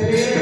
Yeah.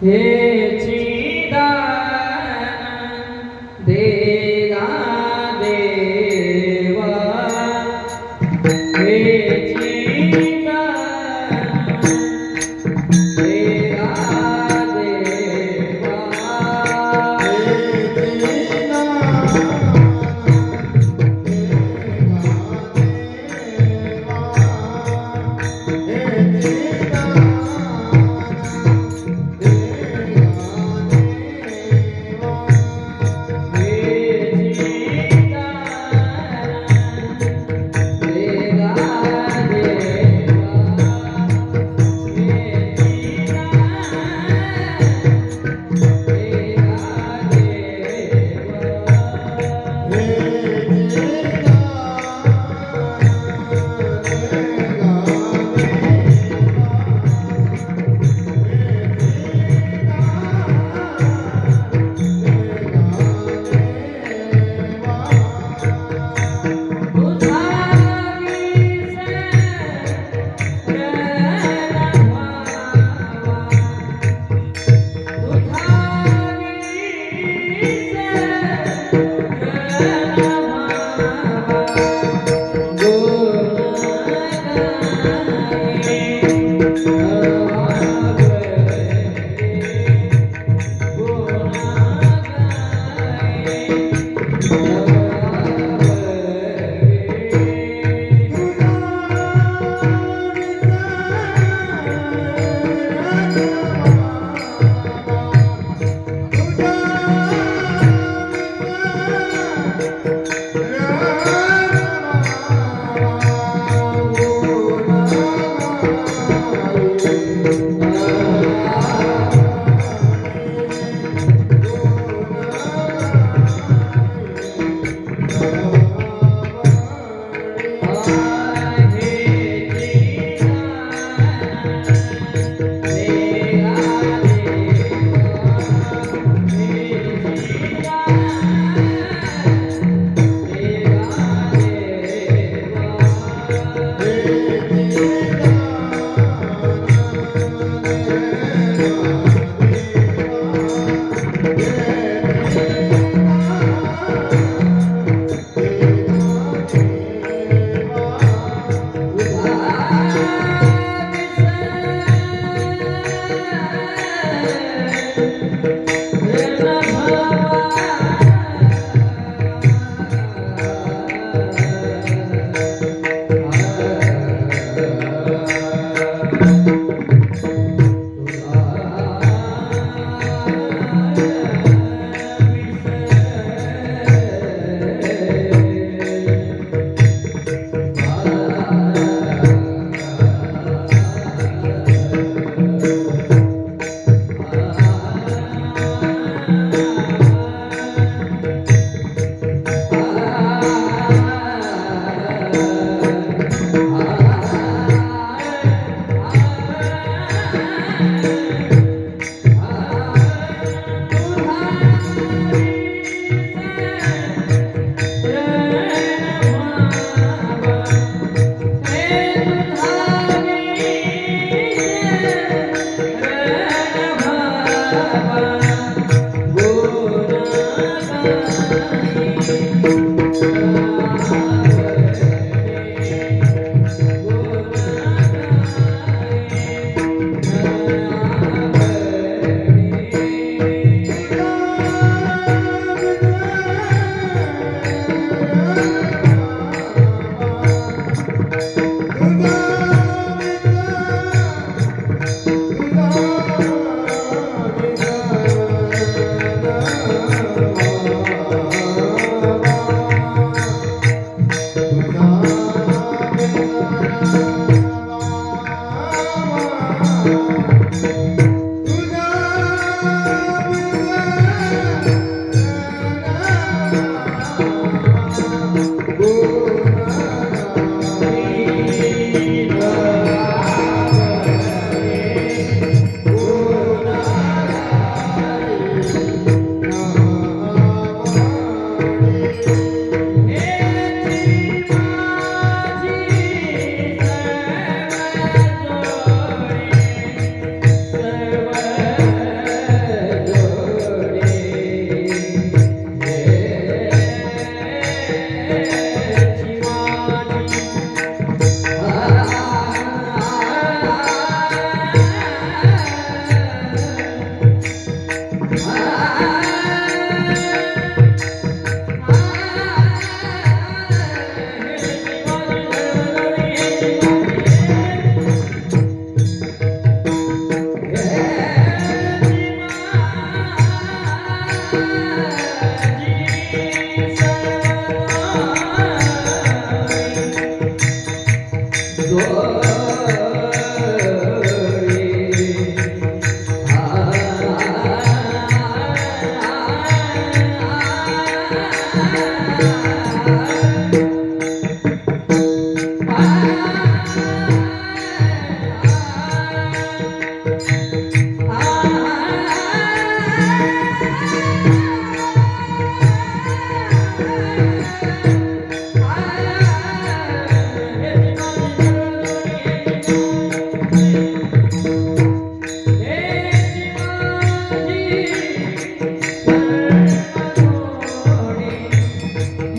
हे देगा देवा हे देगा देवा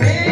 हे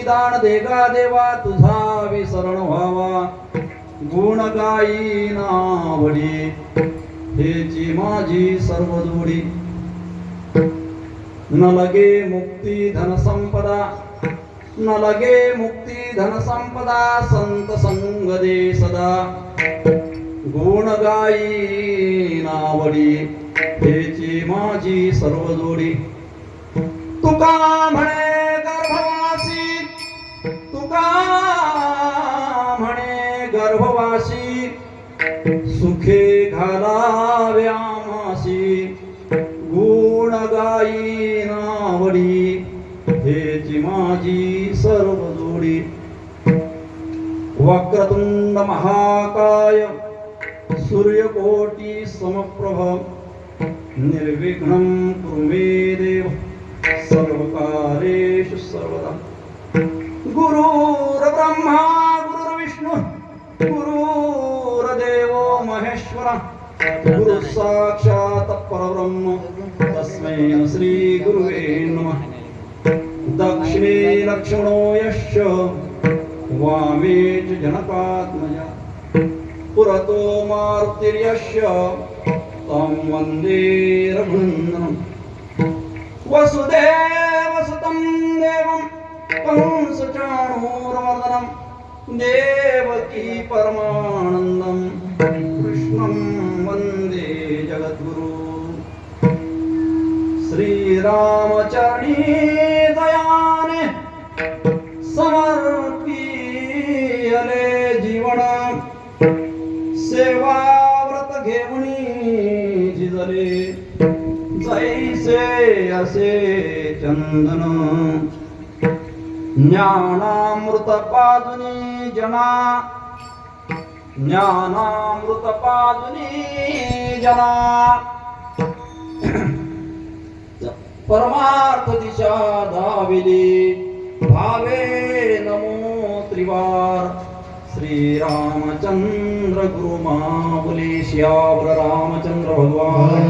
दान देगा देवा तुझा विसरण व्हावा गुण गाई नावडी हेची माझी सर्व जोडी न लगे मुक्ती धन संपदा न लगे मुक्ती धन संपदा संत संग दे सदा गुण गाई नावडी हेची माझी सर्व जोडी तुका म्हणे गर्भवासी तुका म्हणे गर्भवासी सुखे घालावे आमासी गुण गाई नावडी हेची माझी सर्व जोडी वक्रतुंड महाकाय सूर्यकोटी समप्रभ निर्विघ्नं कुरु मे देव सर्वकारेषु सर्वदा गुरुर्ब्रह्मा गुरुर्विष्णु गुरुर्देवो महेश्वर गुरु साक्षात् परब्रह्म तस्मै श्री गुरुवे नमः दक्षिणे लक्ष्मणो यश्च वामे च जनकात्मजा पुरतो मारुतिर्यश्च तं वन्दे रघुनन्दनम् वसुदेवसुतं देवं कंसचाणूरमर्दनं देवकी परमानन्दं कृष्णं वन्दे जगद्गुरु श्रीरामचरणी दयाने समर्पिले जीवन सेवा व्रत घेऊनी झिजले जैसे असे चंदन ज्ञानामृत पाजुनी जना ज्ञानामृत पाजुनी जना परमार्थ दिशा धाविली भावे नमो त्रिवार श्री रामचंद्र गुरु माऊली श्यावर रामचंद्र भगवान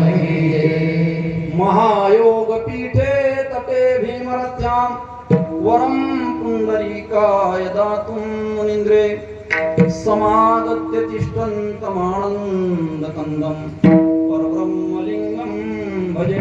महायोग पीठे तटे भीमरथ्यां वरं पुंडरीकाय दातुं मुनीन्द्रे समागत्य तिष्ठन्तमानन्दकन्दं परब्रह्मलिङ्गं भजे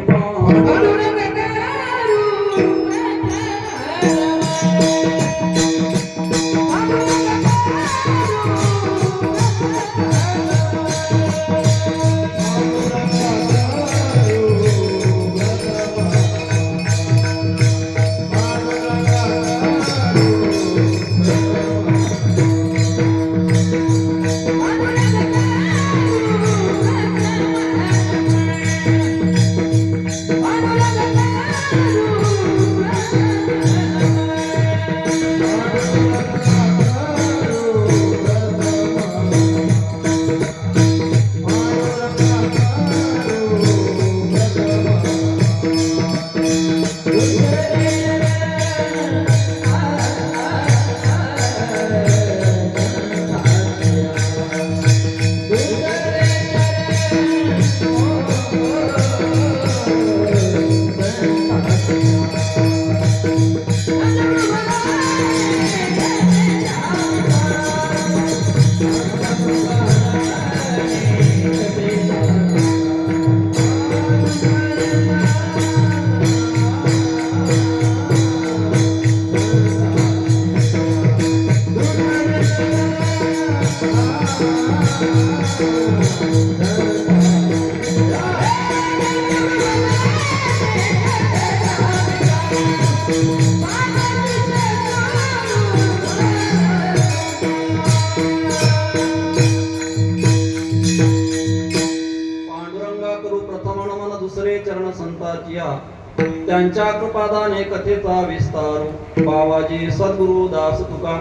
त्यांच्या कृपादाने कथेचा विस्तार बाबाजी सद्गुरु दास तुका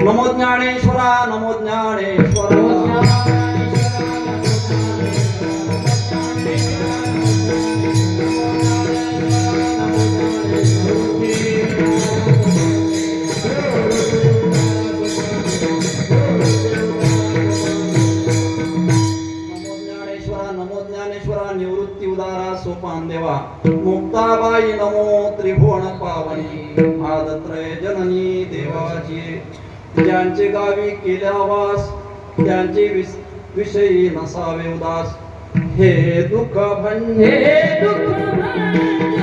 नमो ज्ञानेश्वरा नमो ज्ञानेश्वरा सोपान देवा मुक्ताबाई नमो त्रिभुवन पावनी आदत्रय जननी ज्यांचे गावी केल्या वास त्यांचे विषयी नसावे उदास हे दुःख भंजे हे दुःख भंजन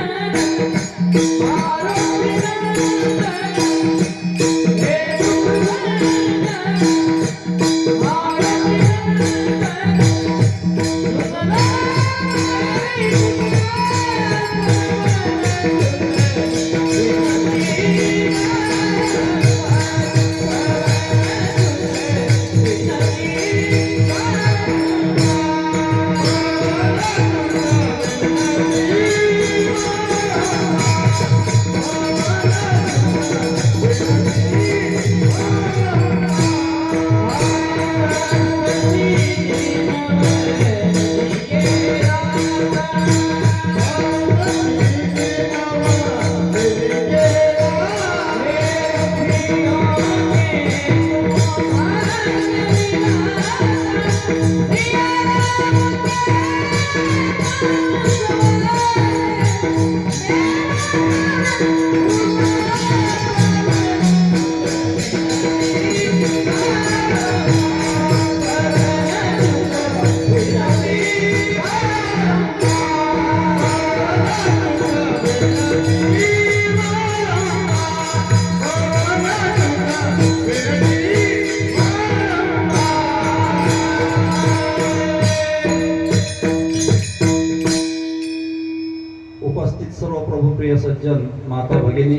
उपस्थित सर्व प्रभुप्रिय सज्जन माता भगिनी,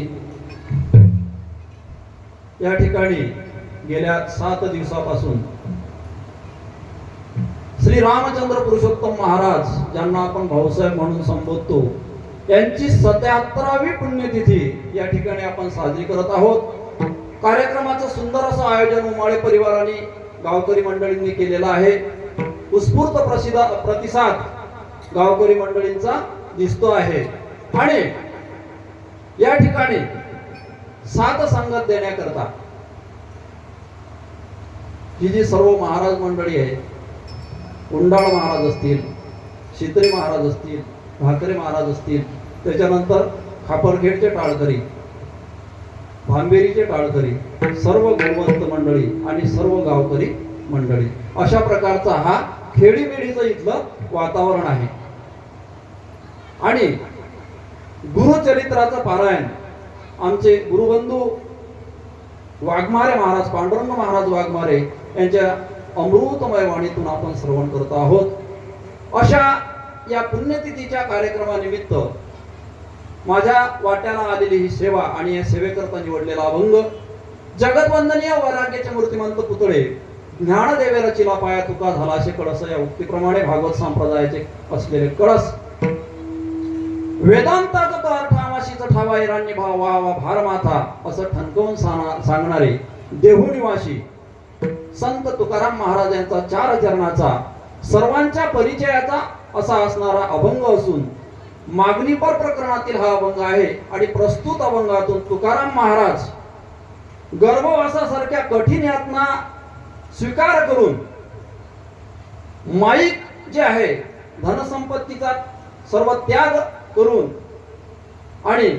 या ठिकाणी गेल्या 7 दिवसापासून श्री रामचंद्र पुरुषोत्तम महाराज ज्यांना आपण भाऊसाहेब म्हणून संबोधतो यांची 77वी पुण्यतिथी या ठिकाणी आपण साजरी करत आहोत. कार्यक्रमाचं सुंदर असं आयोजन उमाळे परिवाराने गावकरी मंडळींनी केलेलं आहे. उत्स्फूर्त प्रतिसाद गावकरी मंडळींचा दिसतो आहे आणि या ठिकाणी साथ संगत देण्याकरता ही जी सर्व महाराज मंडळी आहे, उंडाळ महाराज असतील, शित्री महाराज असतील, भाकरे महाराज असतील, त्याच्यानंतर खापरखेडचे टाळकरी, भांबेरीचे टाळकरी, सर्व गुणवंत मंडळी आणि सर्व गावकरी मंडळी, अशा प्रकारचा हा खेडीमेडीचं इथलं वातावरण आहे. आणि गुरुचरित्राचं पारायण आमचे गुरुबंधू वाघमारे महाराज, पांडुरंग महाराज वाघमारे यांच्या अमृतमय वाणीतून आपण श्रवण करत आहोत. अशा या पुण्यतिथीच्या कार्यक्रमानिमित्त माझ्या वाट्याला आलेली ही सेवा आणि या सेवेकरता निवडलेला अभंग जगतवंदनीय वैराग्याचे मूर्तिमंत पुतळे ज्ञानदेवे रचिला पाया तुका झालाशे कळस या उक्तीप्रमाणे भागवत संप्रदायाचे असलेले कळस वेदांताचा तो अर्थामाशीचा ठावा इराण्य भाव वा वा भारमाथा असं ठणकवून सांगणारे देहुनिवासी संत तुकाराम महाराज यांचा 4 चरणाचा सर्वांच्या परिचयाचा असा असणारा अभंग असून मागणीपर प्रकरणातील हा अभंग आहे. आणि प्रस्तुत अभंगातून तुकाराम महाराज गर्भवासासारख्या कठीण यातना स्वीकार करून माईक जे आहे धनसंपत्तीचा सर्व त्याग करून आणि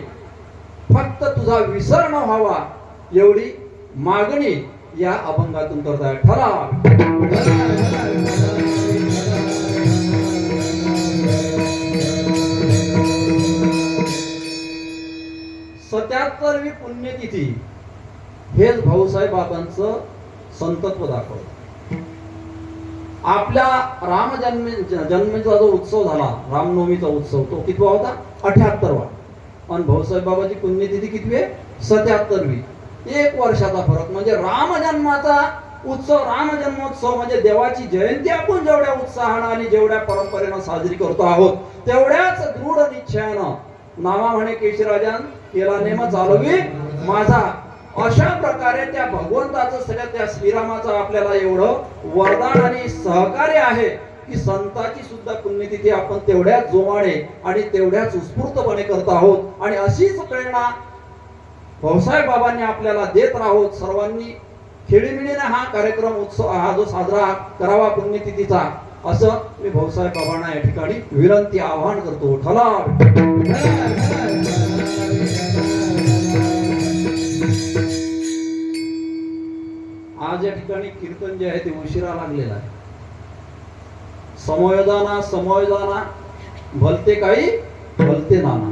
फक्त तुझा विसर न व्हावा एवढी मागणी या अभंगातून करताय. ठराव 77वी पुण्यतिथी हेच भाऊसाहेब बाबांचं संतत्व दाखवतं. आपल्या जन्माचा जो उत्सव झाला, रामनवमीचा उत्सव, तो कितवा होता? 78वा. आणि भाऊसाहेब बाबाची पुण्यतिथी कितवी आहे? 77वी. 1 वर्षाचा फरक. म्हणजे रामजन्माचा उत्सव, रामजन्मोत्सव म्हणजे देवाची जयंती आपण जेवढ्या उत्साहानं आणि जेवढ्या परंपरेनं साजरी करतो आहोत तेवढ्याच दृढ निश्चयानं नावा म्हणे केशराजान केला नेम चालवी माझा, अशा प्रकारे त्या भगवंताचं सगळ्या त्या श्रीरामाचं आपल्याला एवढं वरदान आणि सहकार्य आहे की संताची सुद्धा पुण्यतिथी आपण तेवढ्याच जोमाने आणि तेवढ्याच उत्स्फूर्तपणे करत आहोत. आणि अशीच प्रेरणा भाऊसाहेब बाबांनी आपल्याला देत राहोत. सर्वांनी खेळीमिळीने हा कार्यक्रम उत्सव हा जो साजरा करावा पुण्यतिथीचा, असं मी भाऊसाहेब बाबांना या ठिकाणी विनंती आवाहन करतो. ठला आज या ठिकाणी कीर्तन जे आहे ते उशिरा लागलेलं आहे. समयदाना समयदाना भलते काही भलते नाना.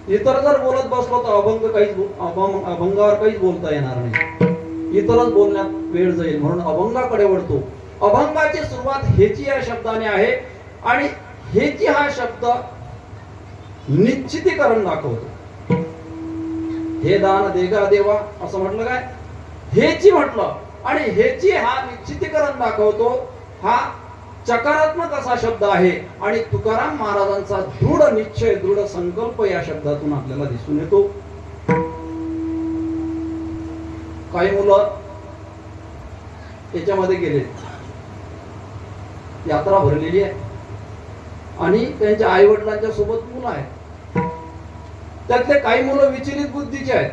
इतर जर बोलत बसलो तर अभंगावर काहीच बोलता येणार नाही. इतरच बोलण्यात वेळ जाईल, म्हणून अभंगाकडे वळतो. अभंगाची सुरुवात हेची या शब्दाने आहे आणि हेची हा शब्द निश्चितीकरण दाखवतो. हे दान देगा देवा असं म्हटलं काय, हेची म्हटलं आणि हेची हा निश्चितीकरण दाखवतो. हा चकारात्मक असा शब्द आहे आणि तुकाराम महाराजांचा दृढ निश्चय दृढ संकल्प या शब्दातून आपल्याला दिसून येतो. काही मुलं याच्यामध्ये गेले, यात्रा भरलेली आहे आणि त्यांच्या आई वडिलांच्या सोबत मुलं आहेत. त्यातले काही मुलं विचलित बुद्धीचे आहेत.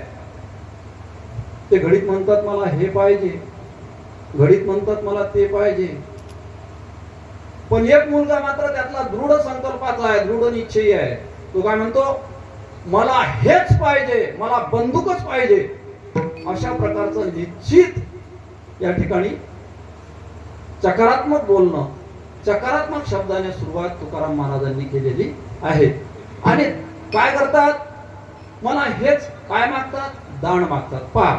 ते घडीत म्हणतात मला हे पाहिजे, घडीत म्हणतात मला ते पाहिजे. पण एक मुलगा मात्र त्यातला दृढ संकल्पाचा आहे, दृढ निश्चयी आहे. तो काय म्हणतो, मला हेच पाहिजे, मला बंदूकच पाहिजे. अशा प्रकारचं निश्चित या ठिकाणी चकारात्मक बोलणं, चकारात्मक शब्दाने सुरुवात तुकाराम महाराजांनी केलेली आहे. आणि काय करतात, मला हेच काय मागतात, दान मागतात. पहा,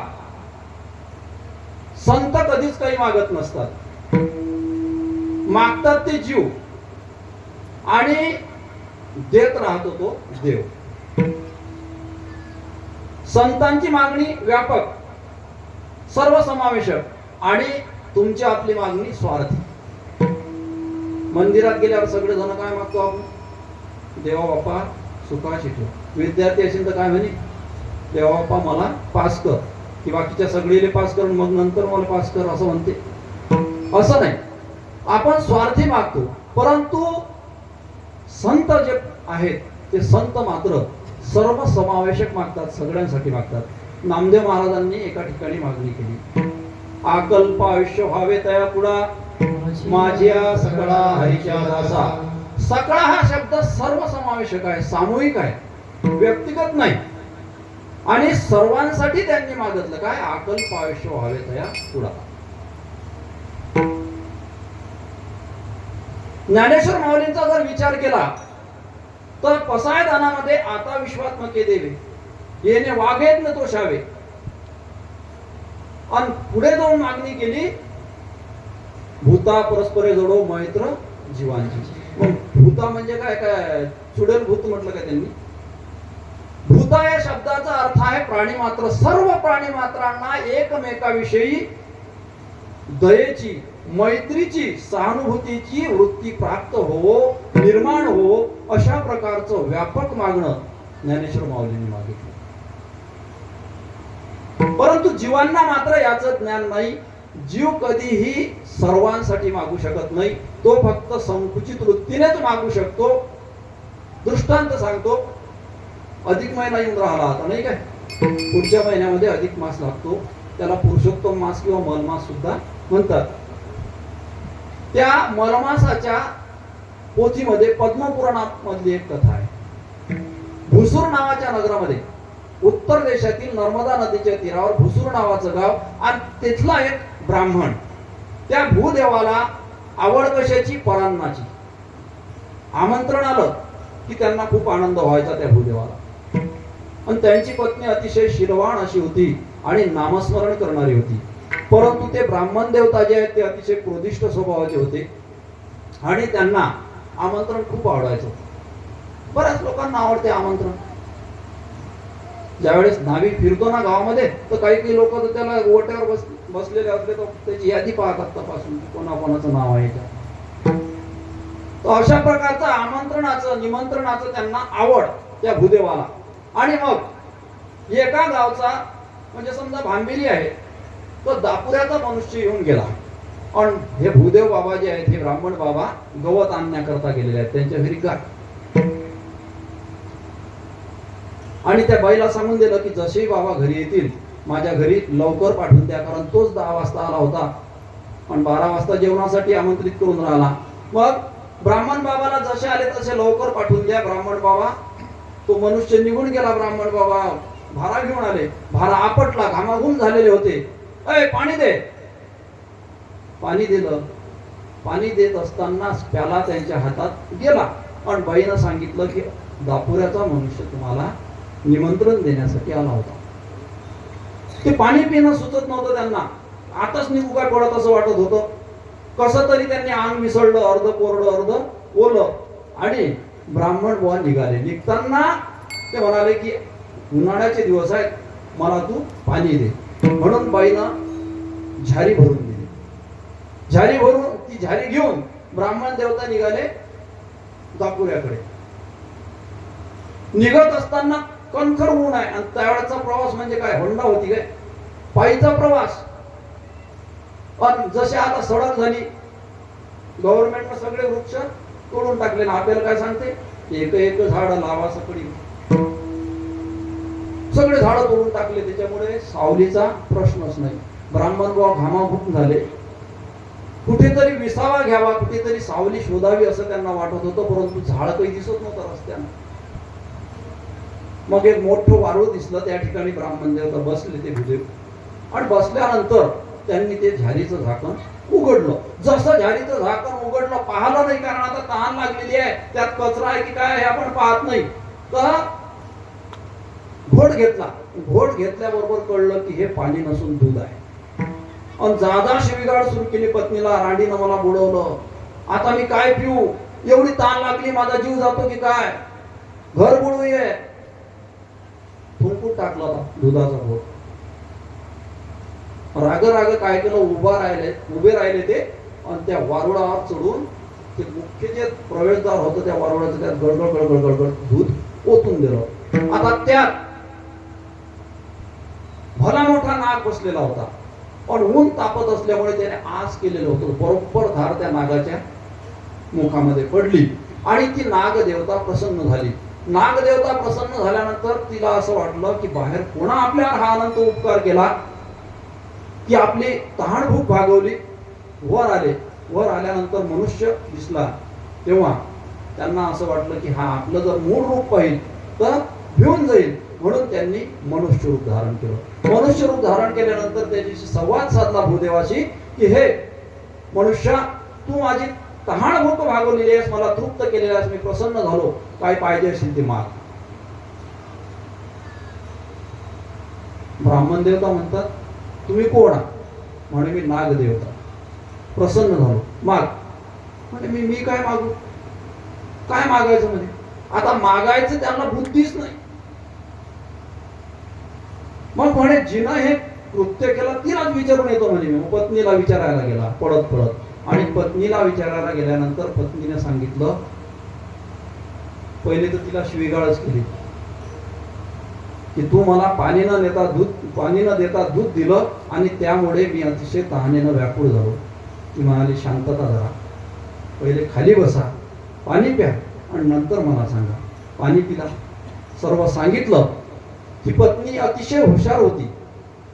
संत कधीच काही मागत नसतात, मागतात ते जीव आणि देत राहतो तो देव. संतांची मागणी व्यापक सर्वसमावेशक आणि तुमची आपली मागणी स्वार्थी. मंदिरात गेल्यावर सगळे जण काय मागतो आपण, देवा बाप्पा सुखाशी ठेव. विद्यार्थी असेल तर काय म्हणे, देवा बाप्पा मला पास कर, की बाकीच्या सगळीले पास कर मग नंतर मला पास कर असं म्हणते. असं नाही, आपण स्वार्थी मागतो. परंतु संत जे आहेत ते संत मात्र सर्व समावेशक मागतात, सगळ्यांसाठी मागतात. नामदेव महाराजांनी एका ठिकाणी मागणी केली, आकल्प आयुष्य व्हावे तया पुढा माझ्या सकळा हरीच्या दासा. सकळा हा शब्द सर्व समावेशक आहे, सामूहिक आहे, व्यक्तिगत नाही. आणि सर्वांसाठी त्यांनी मागितलं काय, आकल्प आयुष्य व्हावे तया पुढा. ज्ञानेश्वर माऊलींचा जर विचार केला तर पसाय दानामध्ये आता विश्वात्मके देवे येणे वागेत न तोषावे. आणि पुढे जाऊन मागणी केली, भूता परस्परे जोडो मैत्र जीवांची. मग भूता म्हणजे काय, काय चुडेल भूत म्हटलं काय त्यांनी. भूता या शब्दाचा अर्थ आहे प्राणी मात्र. सर्व प्राणी मात्रांना एकमेकाविषयी दयेची, मैत्रीची, सहानुभूतीची वृत्ती प्राप्त हो, निर्माण हो, अशा प्रकारचं व्यापक मागणं ज्ञानेश्वर माऊलींनी मागितलं. परंतु जीवांना मात्र याचं ज्ञान नाही. जीव कधीही सर्वांसाठी मागू शकत नाही, तो फक्त संकुचित वृत्तीनेच मागू शकतो. दृष्टांत सांगतो, अधिक महिना येऊन राहिला आता नाही काय, पुढच्या महिन्यामध्ये अधिक मास लागतो. त्याला पुरुषोत्तम मास किंवा मलमास सुद्धा म्हणतात. त्या मलमासाच्या पोथीमध्ये पद्मपुराणामधली एक कथा आहे. भुसूर नावाच्या नगरामध्ये, उत्तर देशातील नर्मदा नदीच्या तीरावर भुसूर नावाचं गाव, आणि तिथला एक ब्राह्मण त्या भूदेवाला आवड कशाची, परान्नाची. आमंत्रण आलं की त्यांना खूप आनंद व्हायचा त्या भूदेवाला. आणि त्यांची पत्नी अतिशय शीलवान अशी होती आणि नामस्मरण करणारी होती. परंतु ते ब्राह्मण देवता जे आहेत ते अतिशय क्रोधिष्ठ स्वभावाचे होते आणि त्यांना आमंत्रण खूप आवडायचं. बऱ्याच लोकांना आवडते आमंत्रण. ज्यावेळेस न्हावी फिरतो ना गावामध्ये, तर काही काही लोक तर त्याला ओट्यावर बसलेले असले तर त्याची यादी पाहतात तपासून कोणाकोणाचं नाव आहे का. तर अशा प्रकारचं आमंत्रणाचं, निमंत्रणाचं त्यांना आवड त्या भूदेवाला. आणि मग एका गावचा म्हणजे समजा भांबिरी आहे, तो दापुऱ्याचा मनुष्य येऊन गेला. आणि हे भूदेव बाबा जे आहेत, हे ब्राह्मण बाबा गवत आणण्याकरता गेलेले आहेत त्यांच्या घरी गाठ. आणि त्या बाईला सांगून दिलं की जसेही बाबा घरी येतील माझ्या घरी लवकर पाठवून द्या, कारण तोच 10 वाजता आला होता आणि 12 वाजता जेवणासाठी आमंत्रित करून राहिला. मग ब्राह्मण बाबाला जसे आले तसे लवकर पाठवून द्या. ब्राह्मण बाबा, तो मनुष्य निघून गेला. ब्राह्मण बाबा भारा घेऊन आले. भारा आपटला, घामाघूम झालेले होते. अय पाणी दे. पाणी दिलं. पाणी देत असताना प्याला त्यांच्या हातात गेला आणि बाईनं सांगितलं की दापुऱ्याचा मनुष्य तुम्हाला निमंत्रण देण्यासाठी आला होता. ते पाणी पिणं सुचत नव्हतं त्यांना. आताच निघू काय पडत असं वाटत होतं. कसं तरी त्यांनी अंग मिसळलं, अर्ध कोरडं अर्ध ओलं, आणि ब्राह्मण बुवा निघाले. निघताना ते म्हणाले की उन्हाळ्याचे दिवस आहेत, मला तू पाणी दे. म्हणून बाईनं झारी भरून दिली. झारी भरून ती झारी घेऊन ब्राह्मण देवता निघाले दापुऱ्याकडे. निघत असताना कणखर ऊन आहे आणि त्यावेळेचा प्रवास म्हणजे काय, होंडा होती काय, पायीचा प्रवास. पण जसे आता सडक झाली, गव्हर्नमेंटने सगळे वृक्ष तोडून टाकले ना. आपल्याला काय सांगते, एक एक झाड लावा सकडी. सगळे झाड तोडून टाकले, त्याच्यामुळे सावलीचा प्रश्नच नाही. ब्राह्मण बुवा घामाघूम झाले. कुठेतरी विसावा घ्यावा, कुठेतरी सावली शोधावी असं त्यांना वाटत होतं, परंतु झाड काही दिसत नव्हतं रस्त्यानं. मग एक मोठं वारुळ दिसलं. त्या ठिकाणी ब्राह्मण देवता बसले ते भुदेव, आणि बसल्यानंतर त्यांनी ते झारीचं झाकण उघडलं. जसं झारीचं झाकण उघडलं, पाहिलं नाही, कारण आता तहान लागलेली आहे, त्यात कचरा आहे की काय हे आपण पाहत नाही. तर घोट घेतला. घोट घेतल्याबरोबर कळलं की हे पाणी नसून दूध आहे. आणि जादा शिवीगाळ सुरू केली पत्नीला. रांडीनं मला बुडवलं, आता मी काय पिऊ, एवढी ताण लागली, माझा जीव जातो की काय, घर बुडवूये. थुंकून टाकला होता दुधाचा घोट. राग राग काय केलं, उभे राहिले ते, आणि त्या वारुळावर चढून ते मुख्य जे प्रवेशद्वार होतं त्या वारुळाचं त्यात गडगड गडगड गडगड दूध ओतून दिलं. आता त्यात भला मोठा नाग बसलेला होता, पण ऊन तापत असल्यामुळे त्याने आस केलेलं होतं. बरोबर धार त्या नागाच्या मुखामध्ये पडली आणि ती नागदेवता प्रसन्न झाली. नागदेवता प्रसन्न झाल्यानंतर तिला असं वाटलं की बाहेर पुन्हा आपल्यावर हा अनंत उपकार केला, की आपली तहान भूक भागवली. वर आले. वर आल्यानंतर मनुष्य दिसला, तेव्हा त्यांना असं वाटलं की हा आपलं जर मूळ रूप पाहिल तर भिवून जाईल, म्हणून त्यांनी मनुष्य रूप धारण केलं. मनुष्य रूप धारण केल्यानंतर त्याच्याशी संवाद साधला भूदेवाशी की हे मनुष्या, तू माझी तहान भूक भागवलेली आहेस, मला तृप्त केलेली आहेस, मी प्रसन्न झालो, काय पाहिजे असेल ते माग. ब्राह्मण देवता म्हणतात, तुम्ही कोण आहात? म्हणे मी नागदेवता. प्रसन्न झालो, माग. म्हणजे मी काय मागू, काय मागायचं म्हणजे. आता मागायचं त्यांना बुद्धीच नाही. मग म्हणे जिनं हे कृत्य केलं तिलाच विचारून येतो म्हणे मी. पत्नीला विचारायला गेला पडत पडत, आणि पत्नीला विचारायला गेल्यानंतर पत्नीने सांगितलं, पहिले तर तिला शिवीगाळच केली की तू मला पाणी न देता दूध दिलं आणि त्यामुळे मी अतिशय तहानेनं व्याकुळ झालो. ती म्हणाली, शांतता धरा, पहिले खाली बसा, पाणी प्या आणि नंतर मला सांगा. पाणी पिला, सर्व सांगितलं. ती पत्नी अतिशय हुशार होती,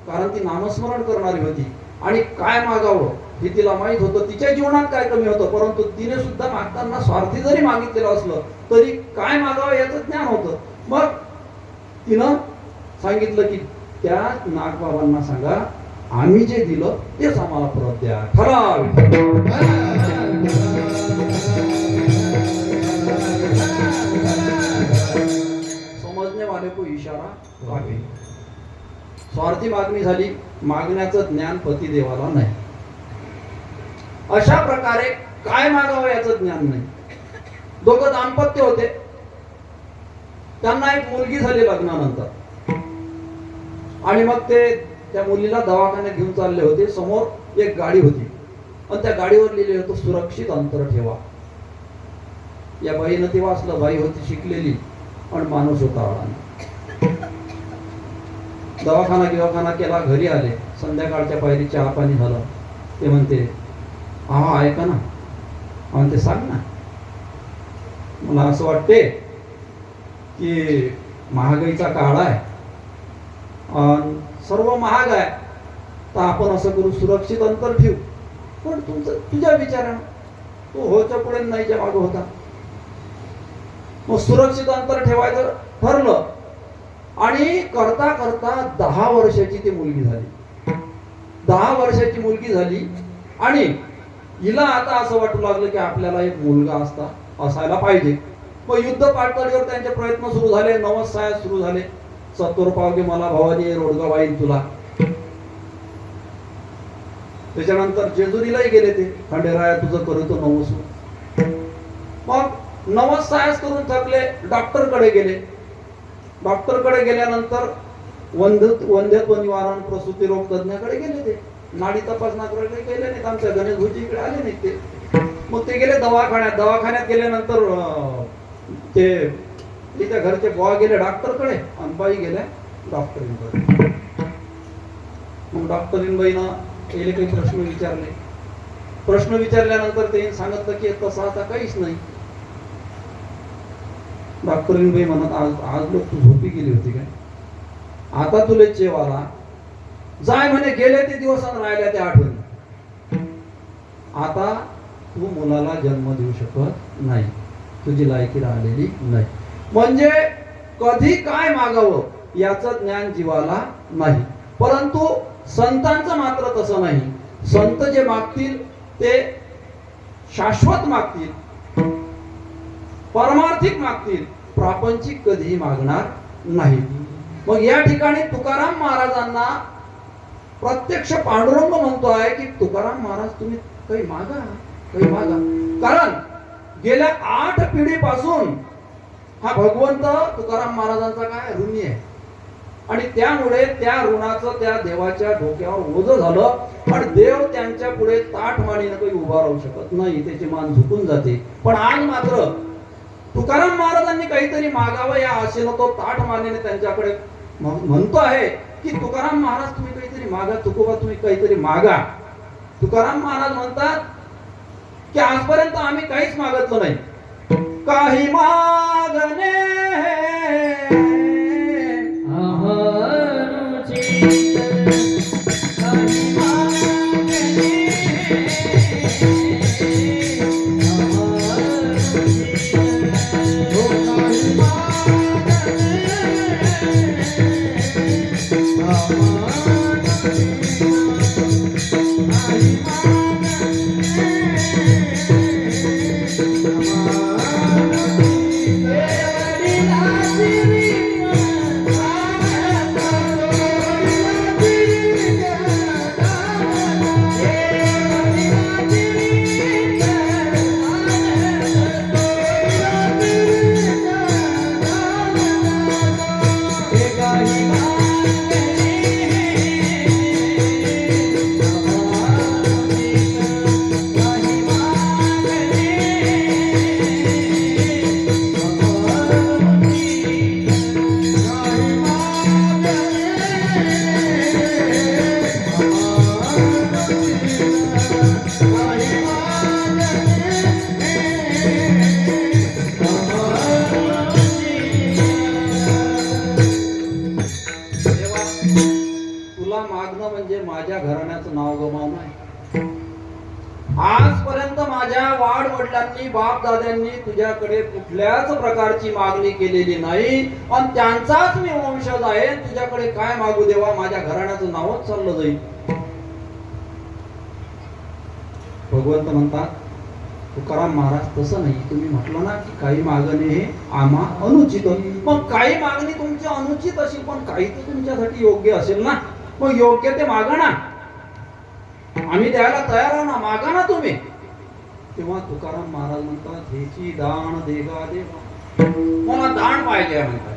कारण ती नामस्मरण करणारी होती आणि काय मागावं हे तिला माहित होतं. तिच्या जीवनात काय कमी होतं, परंतु तिने सुद्धा मागताना स्वार्थी जरी मागितलेलं असलं तरी काय मागावं याचं ज्ञान होतं. मग तिनं सांगितलं की त्या नागबाबांना सांगा, आम्ही जे दिलं तेच आम्हाला परत द्या. ठराव. समजने वाले को इशारा काफी. स्वार्थी मागणी झाली, मागण्याचं ज्ञान पतिदेवाला नाही. अशा प्रकारे काय मागावं याचं ज्ञान नाही. दोघं दाम्पत्य होते, त्यांना एक मुलगी झाली लग्नानंतर, आणि मग ते त्या मुलीला दवाखान्यात घेऊन चालले होते. समोर एक गाडी होती आणि त्या गाडीवर लिहिले होतं, सुरक्षित अंतर ठेवा. या बाईनं ते वाचलं. बाई होती शिकलेली पण माणूस होता अडाणी. दवाखाना केला, घरी आले. संध्याकाळच्या पायरी चहा पाणी झालं. ते म्हणते, हा ऐका ना. म्हणते, सांग ना. मला असं वाटते की महागाईचा काळ आहे, सर्व महाग आहे, तर आपण असं करू, सुरक्षित अंतर ठेवू. पण तुझ्या विचारानं तू होच्या पुढे नाहीच्या मागे होता. मग सुरक्षित अंतर ठेवायचं ठरलं आणि करता करता 10 वर्षाची ती मुलगी झाली. 10 वर्षाची मुलगी झाली आणि हिला आता असं वाटू लागलं की आपल्याला एक मुलगा असायला पाहिजे. मग युद्ध पातळीवर त्यांचे प्रयत्न सुरू झाले, नवस साया सुरू झाले. सत्वर पावगे मला भवानी रोडगा वाईल तुला. त्याच्यानंतर जेजुरीलाही गेले ते, खंडेराया तुझं करतो नवस. मग नवस सायास करून थकले, डॉक्टरकडे गेले. डॉक्टरकडे गेल्यानंतर वंध्यत्व निवारण प्रसूती रोग तज्ञाकडे गेले ते. नाडी तपासण्याकडे गेले नाहीत, आमच्या गणेश भुजीकडे आले नाहीत ते. मग ते गेले दवाखान्यात गेल्यानंतर ते तिच्या घरचे बुवा गेले डॉक्टरकडे आणि बाई गेल्या डॉक्टरींकडे. मग डॉक्टरींबाईनं याला काही प्रश्न विचारल्यानंतर ते सांगितलं की तसं आता काहीच नाही. डॉक्टरींबाई म्हणत आज लोक तू झोपी गेली होती काय, आता तुला चेव आला, जाय म्हणे. गेले ते दिवस आणि राहिल्या त्या आठवणी. आता तू मुलाला जन्म देऊ शकत नाही, तुझी लायकी राहिलेली नाही. म्हणजे कधी काय मागावं याचं ज्ञान जीवाला नाही. परंतु संतांचं मात्र तसं नाही. संत जे मागतील ते शाश्वत मागतील, परमार्थिक मागतील, प्रापंचिक कधीही मागणार नाही. मग या ठिकाणी तुकाराम महाराजांना प्रत्यक्ष पांडुरंग म्हणतो आहे की तुकाराम महाराज तुम्ही काही मागा. कारण गेल्या 8 पिढीपासून हा भगवंत तुकाराम महाराजांचा काय ऋणी आहे आणि त्यामुळे त्या ऋणाचं त्या देवाच्या डोक्यावर ओझं झालं आणि देव त्यांच्या पुढे ताठ मानेनं काही उभा राहू शकत नाही, त्याची मान झुकून जाते. पण आज मात्र तुकाराम महाराजांनी काहीतरी मागावं या आशेनं तो ताठ मानेने त्यांच्याकडे म्हणतो आहे की तुकाराम महाराज तुम्ही काहीतरी मागा, तुकोबा तुम्ही काहीतरी मागा. तुकाराम महाराज म्हणतात की आजपर्यंत आम्ही काहीच मागितलं नाही. काही मागणे माझ्या घराण्याचं नाव गमावणं आहे. आजपर्यंत माझ्या वाड वडिलांनी बाप दाद्यांनी तुझ्याकडे कुठल्याच प्रकारची मागणी केलेली नाही आणि त्यांचाच मी वंशज आहे. तुझ्याकडे काय मागू देवा, माझ्या घराण्याचं नावच चाललं जाईल. भगवंत म्हणतात तुकाराम महाराज तसं नाही. तुम्ही म्हटलं ना की काही मागणे हे आम्हा अनुचित. मग काही मागणी तुमची अनुचित असेल पण काही तर तुमच्यासाठी योग्य असेल ना, मग योग्य ते मागा ना, आम्ही द्यायला तयार आहो ना, मागा ना तुम्ही. तेव्हा तुकाराम महाराज म्हणतात हेची दान देगा देवा, मला दान पाहिजे म्हणतात.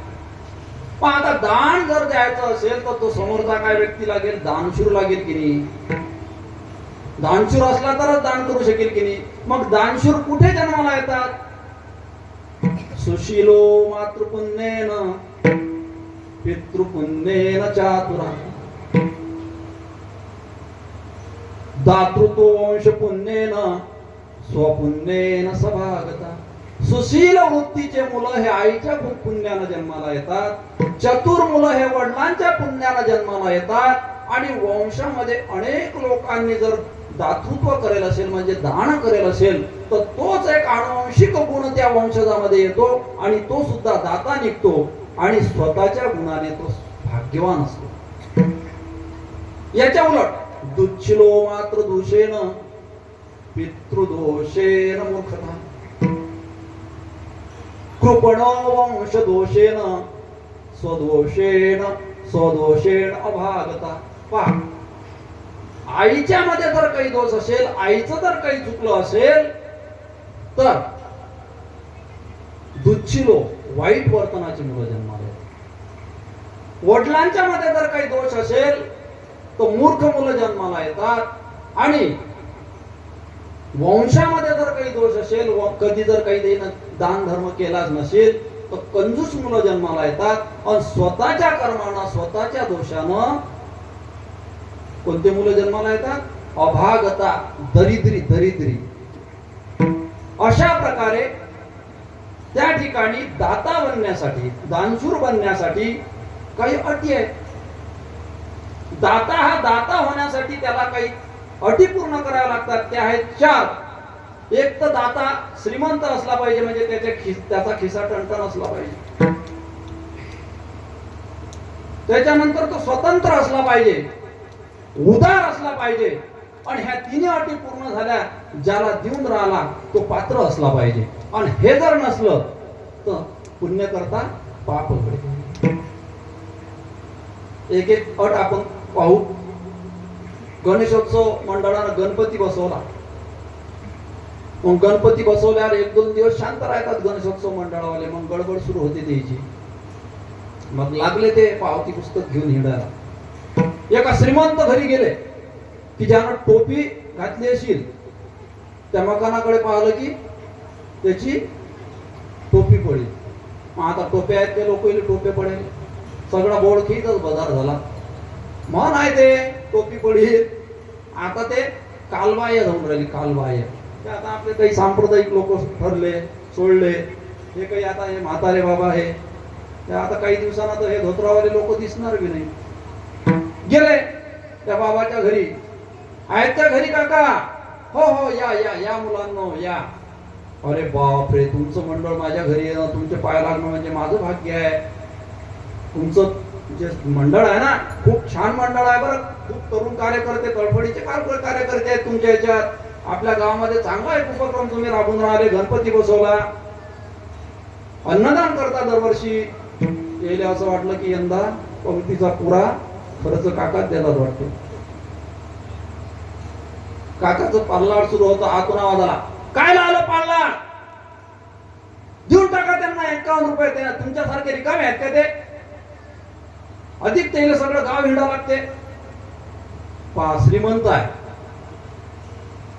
पण आता दान जर द्यायचं असेल तर तो समोरचा काय व्यक्ती लागेल, दानशूर लागेल की नाही. दानशूर असला तरच दान करू शकेल की नाही. मग दानशूर कुठे जन्माला येतात, सुशीलो मातृपुण्येन पितृपुण्येन चातुरा दातृत्व वंश पुण्येन स्वपुण्येन सभागता. सुशील वृत्तीचे मुलं हे आईच्या पुण्यानं जन्माला येतात, चतुर मुलं हे वडिलांच्या पुण्यानं जन्माला येतात आणि वंशामध्ये अनेक लोकांनी जर दातृत्व करेल असेल म्हणजे दान करेल असेल तर तोच एक आनुवंशिक गुण त्या वंशजामध्ये येतो आणि तो सुद्धा दाता निघतो आणि स्वतःच्या गुणाने तो भाग्यवान असतो. याच्या उलट दुच्छिलो मात्र दोषेन पितृदोषेन मूर्खता कृपणो वंश दोषेन स्वदोषेण अभागता. पहा, आईच्या मध्ये जर काही दोष असेल, आईचं जर काही चुकलं असेल तर दुच्छिलो वाईट वर्तनाची मुलं जन्माला येतात. वडिलांच्या मध्ये जर काही दोष असेल तर मूर्ख मुलं जन्माला येतात. आणि वंशामध्ये जर काही दोष असेल, कधी जर काही दान धर्म केलाच नसेल तर कंजूस मुलं जन्माला येतात. आणि स्वतःच्या कर्मानं, स्वतःच्या दोषानं कोणते मुलं जन्माला येतात? अभागता, दरिद्री. अशा प्रकारे त्या ठिकाणी दाता बनण्यासाठी, दानशूर बनण्यासाठी काही अटी आहेत. दाता हा दाता होण्यासाठी त्याला काही अटी पूर्ण कराव्या लागतात. त्या आहेत 4. एक तर दाता श्रीमंत असला पाहिजे, म्हणजे त्याचा खिसा टणटण असला पाहिजे. त्याच्यानंतर तो स्वतंत्र असला पाहिजे, उदार असला पाहिजे. आणि ह्या 3 अटी पूर्ण झाल्या, ज्याला देऊन राहिला तो पात्र असला पाहिजे. आणि हे जर नसलं तर पुण्य करता पाप घडे. एक एक अट आपण पाहू. गणेशोत्सव मंडळानं गणपती बसवला. मग गणपती बसवल्यावर 1-2 दिवस शांत राहतात गणेशोत्सव मंडळावाले. मग गडबड सुरू होते त्याची. मग लागले ते पावती पुस्तक घेऊन हिंडायला. एका श्रीमंत घरी गेले की ज्यानं टोपी घातली असेल, त्या मकानाकडे पाहिलं की त्याची टोपी पडली. आता टोप्या आहेत ते लोक टोपे पडेल. सगळा बोडखीतच बाजार झाला. मन आहे ते टोपी पडली. आता ते कालबाह्य जाऊन राहिली, कालबाह्य. ते आता आपले काही सांप्रदायिक लोक ठरले, सोडले. हे काही आता हे म्हातारे बाबा आहे, ते आता काही दिवसांना तर हे धोत्रावाले लोक दिसणार बी नाही. गेले त्या बाबाच्या घरी. आहेत त्या घरी काका? हो या या या मुलांनो या. अरे बाप रे, तुमचं मंडळ माझ्या घरी येणं, तुमचे पाय लागणं म्हणजे माझं भाग्य आहे. तुमचं जे मंडळ आहे ना, खूप छान मंडळ आहे बरं. खूप तरुण कार्यकर्ते, तळफळीचे कार्यकर्ते आहेत तुमच्या याच्यात. आपल्या गावामध्ये चांगला एक उपक्रम तुम्ही राबवून राहिले. गणपती बसवला, अन्नदान करता दरवर्षी. येईल असं वाटलं की यंदा पंक्तीचा पुरा खर्च काकाच देतात वाटतं. काकाचं पाल्लाड सुरू होतं. आतून आवाज आला, काय लावलं पाल्लाड? देऊन टाका त्यांना 51 रुपये. त्यांना तुमच्यासारखे रिकामे आहेत का ते? अधिक त्याला सगळं गाव हिंडा लागते. श्रीमंत आहे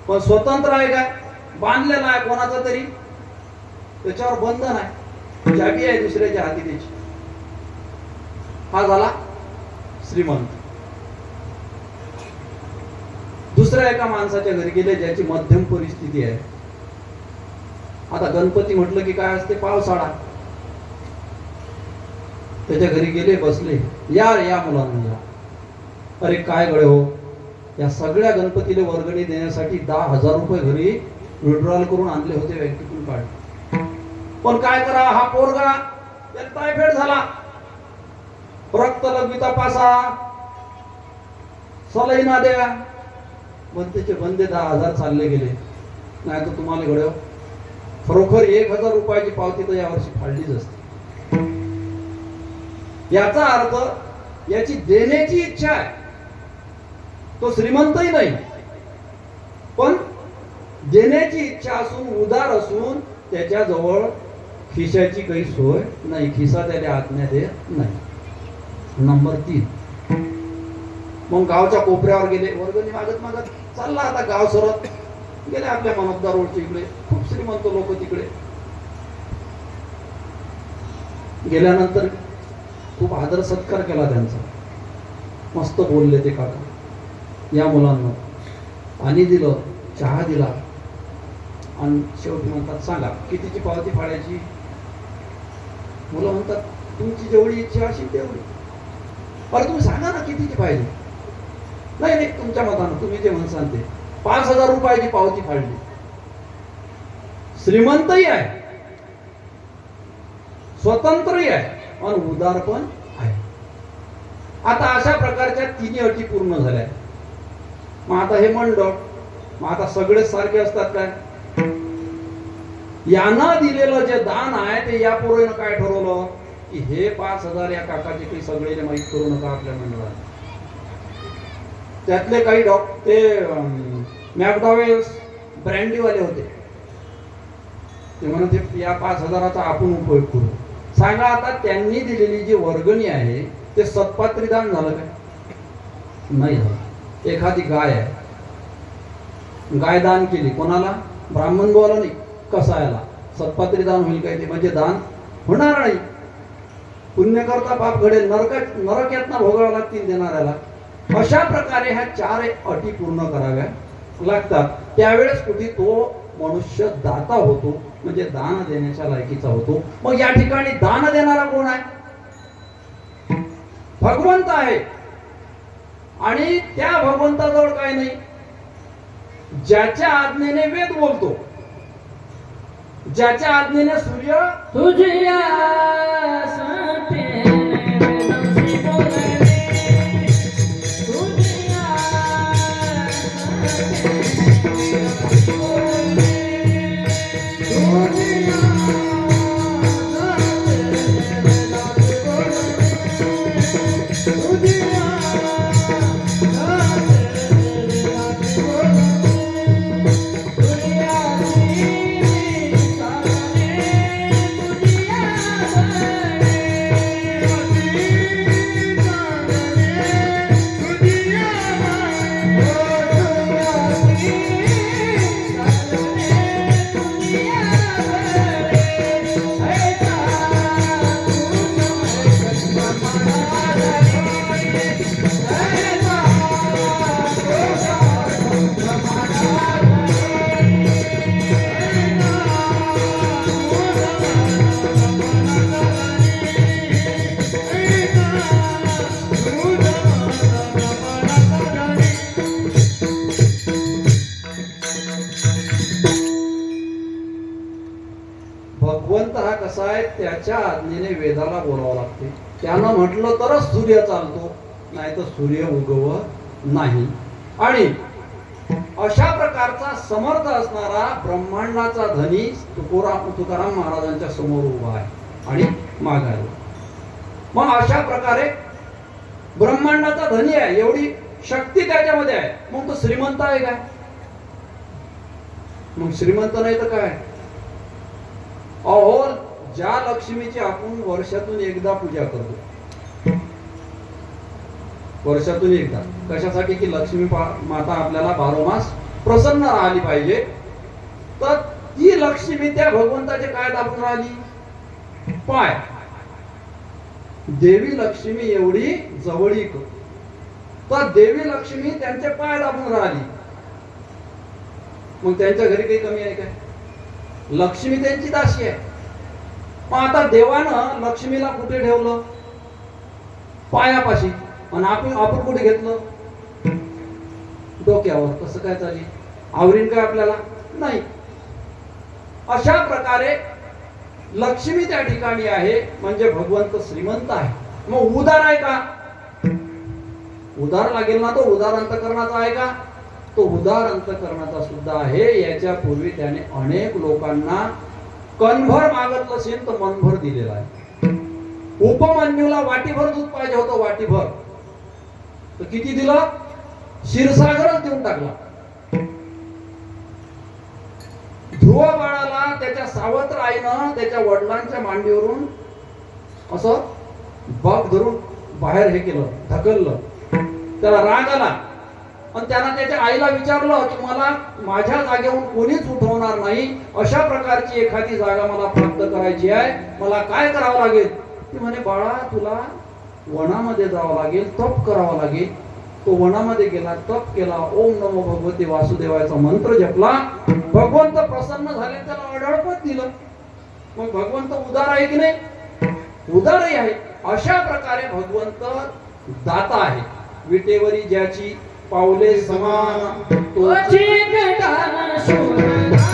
पण स्वतंत्र आहे काय? बांधलेला आहे कोणाचा तरी, त्याच्यावर बंधन आहे, चाबी आहे दुसऱ्याच्या हाती त्याची. हा झाला श्रीमंत. दुसऱ्या एका माणसाच्या घरी गेले ज्याची मध्यम परिस्थिती आहे. आता गणपती म्हटलं की काय असते? पावसाळा. त्याच्या घरी गेले, बसले. या मुलांना या. अरे काय गळे हो, या सगळ्या गणपतीला वर्गणी देण्यासाठी 10,000 रुपये घरी विड्रॉल करून आणले होते बँकेतून काढ. पण काय करा, हा पोरगा टायफॉइड झाला, रक्त लघवी तपासा, सलाईना द्या. बंदेचे बंदे 10,000 चालले गेले. नाही तर तुम्हाला घडव खरोखर 1,000 रुपयाची पावती तर यावर्षी फाडलीच असते. याचा अर्थ याची देण्याची इच्छा आहे. तो श्रीमंतही नाही, पण देण्याची इच्छा असून, उदार असून त्याच्याजवळ खिशाची काही सोय नाही. खिसा त्याला आज्ञा देत नाही. नंबर 3, मग गावच्या कोपऱ्यावर गेले, वर्गणी मागत चालला. आता गाव सरत गेले आपल्या मनोबदार रोडच्या इकडे. खूप श्रीमंत लोक तिकडे गेल्यानंतर खूप आदर सत्कार केला त्यांचा. मस्त बोलले ते काका. या मुलांना पाणी दिलं, चहा दिला. आणि शेवटी म्हणतात, सांगा कितीची पावती फाडायची? मुलं म्हणतात, तुमची जेवढी इच्छा असेल तेवढी. अरे तुम्ही सांगा ना कितीची पाहिजे? नाही तुमच्या मतानं तुम्ही जे म्हणसान ते. 5,000 रुपयाची पावती फाडली. श्रीमंतही आहे, स्वतंत्रही आहे आणि उदार पण आहे. आता अशा प्रकारच्या 3 अटी पूर्ण झाल्या. मग आता हे मंडळ, मग आता सगळेच सारखे असतात काय? यांना दिलेलं जे दान आहे ते या पोरीनं काय ठरवलं की हे 5,000 या काकाचे काही सगळे माहीत करू नका आपल्या मंडळात. त्यातले काही ते मॅकडॉवेल्स ब्रँडीवाले होते, ते म्हणत या 5,000चा आपण उपयोग करू. सांगा आता त्यांनी दिलेली जी वर्गणी आहे ते सत्पात्री दान झालं काय? नाही झालं. एखादी गाय आहे, गाय दान केली, कोणाला? ब्राह्मण बोला नाही, कसायला. सत्पात्री दान होईल काय? ते म्हणजे दान होणार नाही. पुण्य करता पाप घडेल, नरक यातना भोगावं लागतील देणाऱ्याला. अशा प्रकारे ह्या 4 अटी पूर्ण कराव्या लागतात. त्यावेळेस कुठे तो मनुष्य दाता होतो, म्हणजे दान देण्याच्या लायकीचा होतो. मग या ठिकाणी दान देणारा कोण आहे? भगवंत आहे. आणि त्या भगवंताजवळ काय नाही, ज्याच्या आज्ञेने वेद बोलतो, ज्याच्या आज्ञेने सूर्य तुझ्या साठेने वेदांशी बोलणे, तुझ्या साठेने वेदांशी बोलणे, तुझ्या साठेने वेदांशी बोलणे, तुझ्या भगवंत हा कसा आहे, त्याच्या आज्ञेने वेदाला बोलावं लागते. त्यानं म्हटलं तरच सूर्य चालतो, नाही तर सूर्य उगवत नाही. आणि अशा प्रकारचा समर्थ असणारा ब्रह्मांडाचा धनी तुकाराम महाराजांच्या समोर उभा आहे आणि मागायला. मग अशा प्रकारे ब्रह्मांडाचा धनी आहे, एवढी शक्ती त्याच्यामध्ये आहे. मग तो श्रीमंत आहे काय? मग श्रीमंत नाही तर काय? अहो, ज्या लक्ष्मीची आपण वर्षातून एकदा पूजा करतो, वर्षातून एकदा, कशासाठी? की लक्ष्मी माता आपल्याला बारोमास प्रसन्न राहिली पाहिजे. तर ती लक्ष्मी त्या भगवंताचे काय दाबून राहिली? पाय. देवी लक्ष्मी एवढी जवळीक, तर देवी लक्ष्मी त्यांचे पाय दाबून राहिली. मग त्यांच्या घरी काही कमी आहे काय? लक्ष्मी त्यांची दासी आहे. मग आता देवानं लक्ष्मीला कुठे ठेवलं? पायापाशी. आणि आपण कुठे घेतलं? डोक्यावर. कसं काय चालेल? आवरीन काय आपल्याला? नाही. अशा प्रकारे लक्ष्मी त्या ठिकाणी आहे, म्हणजे भगवंत श्रीमंत आहे. मग उदार आहे का? उदार लागेल ना, तो उदार अंतकरणाचा आहे का? तो उदार अंतकरणाचा सुद्धा आहे. याच्या पूर्वी त्याने अनेक लोकांना कणभर मागतलं असेल तर मनभर दिलेला आहे. उपमन्यूला वाटीभर दूध पाहिजे होतं, वाटीभर, तर किती दिलं? क्षीरसागरच देऊन टाकला. ध्रुव बाळाला त्याच्या सावत्र आईनं त्याच्या वडिलांच्या मांडीवरून असं बाप धरून बाहेर हे केलं, ढकललं. त्याला राग आला आणि त्यानं त्याच्या आईला विचारलं की मला माझ्या जागेवरून कोणीच उठवणार नाही, अशा प्रकारची एखादी जागा मला प्राप्त करायची आहे, मला काय करावं लागेल? ती म्हणे, बाळा तुला वनामध्ये जावं लागेल, तप करावं लागेल. तो वनामध्ये गेला, तप केला, ओम नमो भगवते वासुदेवाचा मंत्र जपला. भगवंत प्रसन्न झाले, त्याला अढळपत दिलं. मग भगवंत उदार आहे की नाही? उदारही आहे. अशा प्रकारे भगवंत दाता आहे. विटेवरी ज्याची पावले समान तोची गटाना शोधना,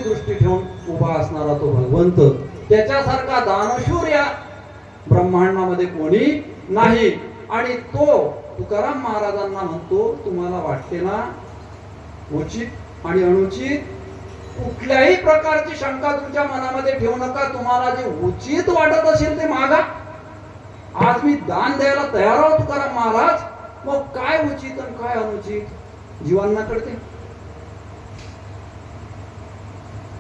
दृष्टी ठेवून उभा असणारा तो भगवंत, त्याच्यासारखा दानशूर या ब्रह्मांडामध्ये कोणी नाही. आणि तो तुकाराम महाराजांना म्हणतो, तुम्हाला वाटते ना उचित आणि अनुचित, कुठल्याही प्रकारची शंका तुमच्या मनामध्ये ठेवू नका. तुम्हाला जे उचित वाटत असेल ते मागा. आज मी दान द्यायला तयार आहोत तुकाराम महाराज, मग काय उचित आणि काय अनुचित जीवांना कळते.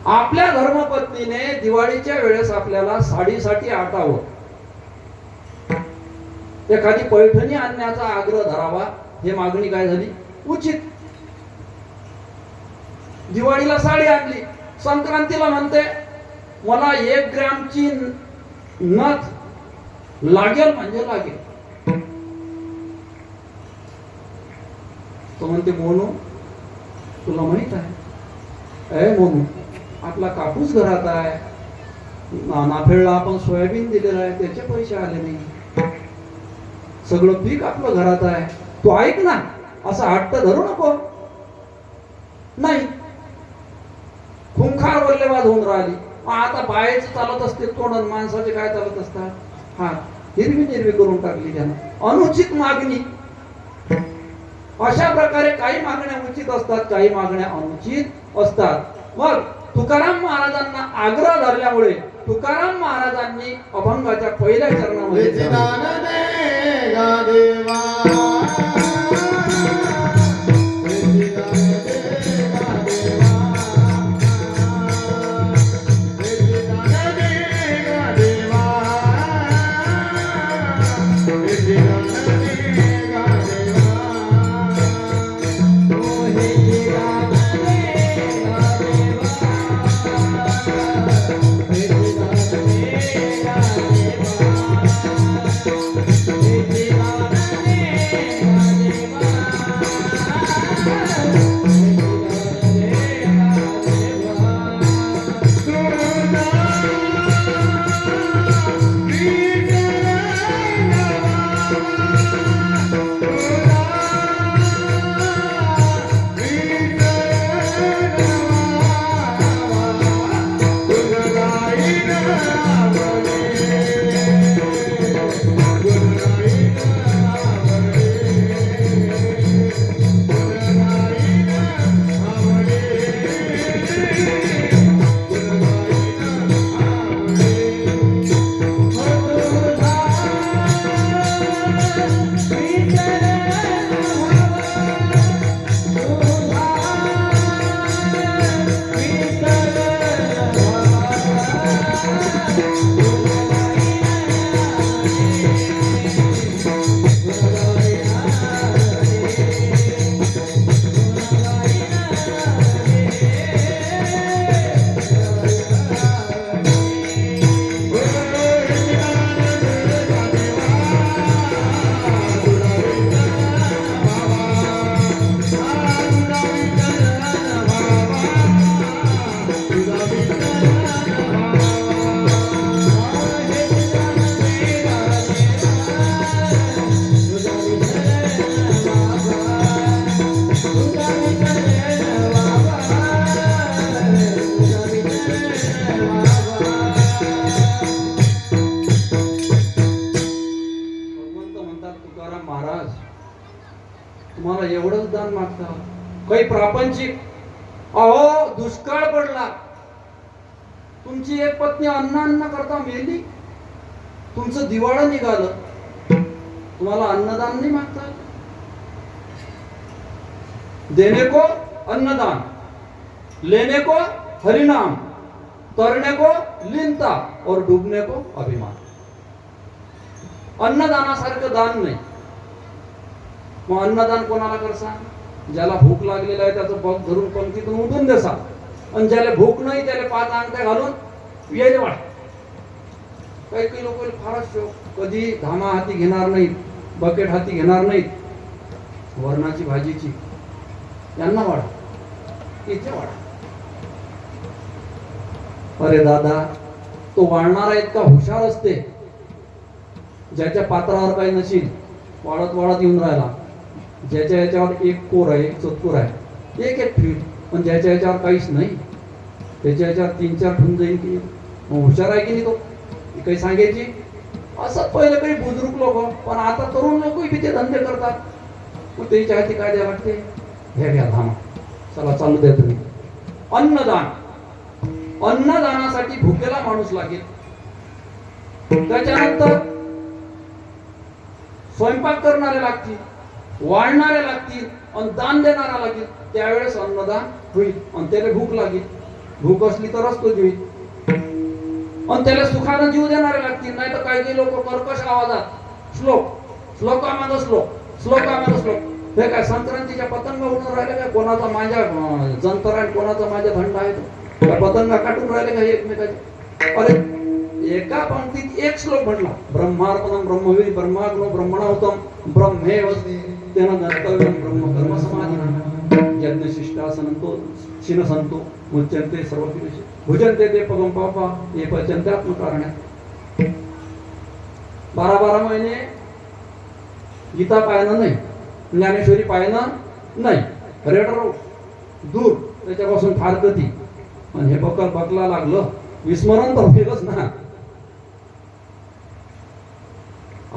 आपल्या धर्मपत्नीने दिवाळीच्या वेळेस आपल्याला साडीसाठी आटावं, एखादी पैठणी आणण्याचा आग्रह धरावा, हे मागणी काय झाली उचित. दिवाळीला साडी आणली, संक्रांतीला म्हणते मला 1 ग्रॅमची नथ लागेल म्हणजे लागेल. तो म्हणते मोनू तुला माहित आहे, ए मोनू आपला कापूस घरात आहे, नाफेडला आपण सोयाबीन दिलेलं आहे, त्याचे पैसे आले नाही, सगळं पीक आपलं घरात आहे, तू ऐक ना, असा हट्ट धरू नको. नाही, खुंखार वल्लेबाज होऊन राहिली. आता बायेचं चालत असते तोंड, माणसाचे काय चालत असतात, हा हिरवी निर्वी करून टाकली त्यानं. अनुचित मागणी. अशा प्रकारे काही मागण्या उचित असतात, काही मागण्या अनुचित असतात. मग तुकाराम महाराजांना आग्रह धरल्यामुळे तुकाराम महाराजांनी अभंगाच्या पहिल्या चरणामध्ये तुम्हाला एवढंच दान मागता, काही प्रापंचिक. अहो दुष्काळ पडला, तुमची एक पत्नी अन्न करता मेली, तुमचं दिवाळं निघालं, तुम्हाला अन्नदान नाही मागता. देने को अन्नदान, लेने को हरिनाम, तरने को लीनता और डूबने को अभिमान. अन्नदानासारखं दान नाही. मग अन्नदान कोणाला करसा? ज्याला भूक लागलेला आहे त्याचं पग धरून पंक्तीतून उठून देसा, आणि ज्याला भूक नाही त्याला 5 अंगठ्या घालून यायला वाट. काही काही लोक फारच शोक, कधी धामा हाती घेणार नाहीत, बकेट हाती घेणार नाहीत, वरणाची भाजीची यांना वाढा, इथे वाढा. अरे दादा, तो वाढणारा इतका हुशार असते, ज्याच्या पात्रावर काही नशील वाढत वाढत येऊन राहिला, ज्याच्या याच्यावर एक कोर आहे, एक चतुर आहे, एक एक फीट, पण ज्याच्या याच्यावर काहीच नाही त्याच्या ह्याच्यावर 3-4 ठून जाईल की मग हुशार आहे की नाही तो, ही काही सांगायची. असं पहिलं काही बुजुर्ग लोक, पण आता तरुण लोकही बी ते धंदे करतात. मग त्याच्या हाती काय द्या वाटते, हे घ्या धामा, चला चालू द्या तुम्ही. अन्नदान, अन्नदानासाठी भुकेला माणूस लागेल. त्याच्यानंतर स्वयंपाक करणारे लागतील, वाढणारे लागतील आणि दान देणारा लागेल. त्यावेळेस अन्नदान होईल आणि त्याला भूक लागेल. भूक असली तरच तो जीवित. आणि त्याला सुखानं जीव देणारे लागतील. नाही तर काही काही लोक कर्कश आवाजात श्लोकामध्ये श्लोक. हे काय संक्रांतीच्या पतंग उडून राहिले काय, कोणाचा माझ्या जंतर आहे, कोणाचा माझ्या थंड आहे, काय पतंग काटून राहिले काय एकमेकाचे. अरे एका पंक्तीत एक श्लोक म्हटला, ब्रह्मार्पणम ब्रह्मवीर ब्रह्माग्नो ब्रह्मणाहुतम ब्रह्मेव तेन गंतव्यम ब्रह्म कर्म समाधिना यज्ञशिष्टासनंतो शिनसंतो मुच्यन्ते सर्वकिलेश भुजन्ते ते पगम पापा ये पचन्ते आत्मकारण्यात. 12 महिने गीता पायनं नाही, ज्ञानेश्वरी पायनं नाही, रेडर दूर त्याच्यापासून फार गती. आणि हे बकला लागलं, विस्मरण तर होईलच ना.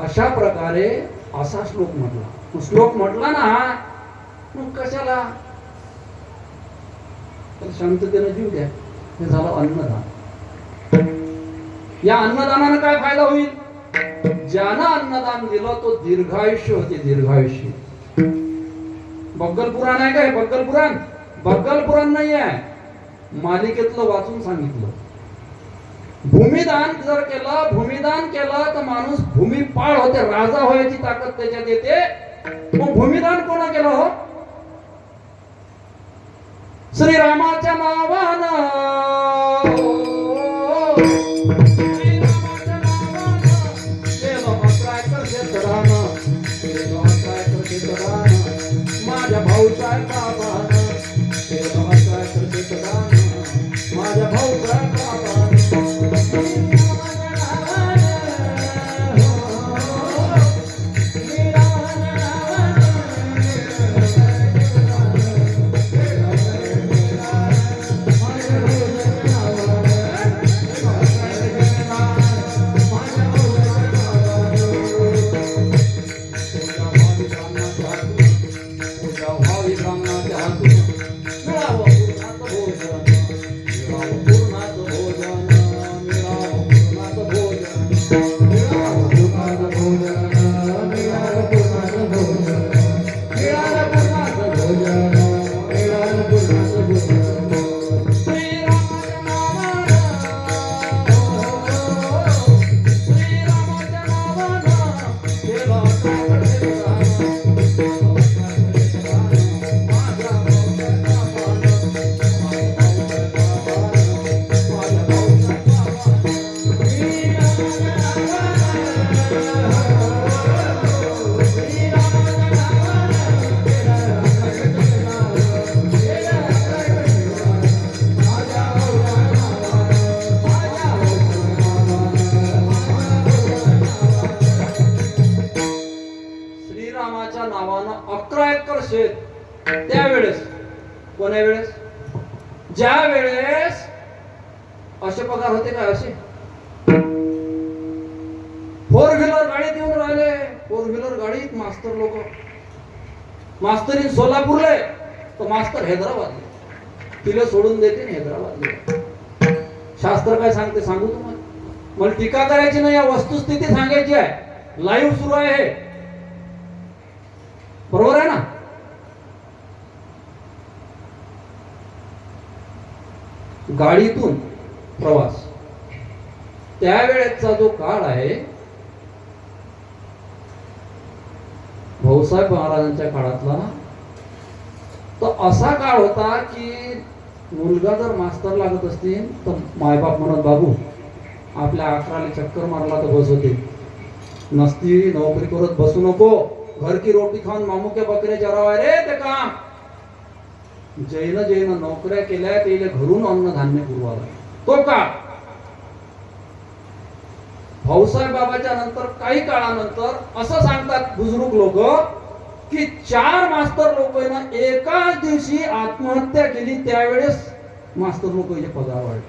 अशा प्रकारे असा श्लोक म्हटला. श्लोक म्हटला ना, मग कशाला, तर शांततेनं जीव द्या. हे झालं अन्नदान. या अन्नदानानं काय फायदा होईल, ज्यानं अन्नदान दिलं तो दीर्घायुष्य होते, दीर्घायुष्य. बग्गल पुराण आहे काय, बग्गल पुराण नाही आहे, मालिकेतलं वाचून सांगितलं. भूमिदान जर भूमिदान केलं तर माणूस भूमिपाळ होते, राजा व्हायची ताकद त्याच्यात येते. मग भूमिदान कोणा केलं हो, श्रीरामाच्या नावानं. माझ्या भाऊचा माझ्या भाऊचा नावानं 11 एकर शेत. त्यावेळेस कोण्या वेळेस, ज्या वेळेस असे पगार होते काय, असे 4 व्हीलर गाडीत येऊन राहिले. 4 व्हीलर गाडीत मास्तर लोक, मास्तरीन सोलापूरले तर मास्तर हैदराबादले. तिला सोडून देते हैदराबादले. शास्त्र काय सांगते सांगू तुम्हाला, मला टीका करायची नाही, या वस्तुस्थिती सांगायची आहे. लाईव्ह सुरू आहे हे, बरोबर आहे ना. गाडीतून प्रवास त्यावेळेचा जो काळ आहे, भाऊसाहेब महाराजांच्या काळातला, तो असा काळ होता की मुलगा जर मास्तर लागत असतील तर मायबाप म्हणत, बाबू आपल्या 11ला चक्कर मारला तर बस होते, नसती नोकरी करत बसू नको, घर की रोटी खाऊन मामू के बकरे चराव रे ते काम. जैन नोकऱ्या केल्या, ते घरून अन्नधान्य पुरवायला. तो काळ भाऊसाहेब बाबाच्या नंतर काही काळानंतर असं सांगतात बुजुर्ग लोक की 4 मास्तर लोकांना एकाच दिवशी आत्महत्या केली. त्यावेळेस मास्तर लोकांचे पगार वाढले.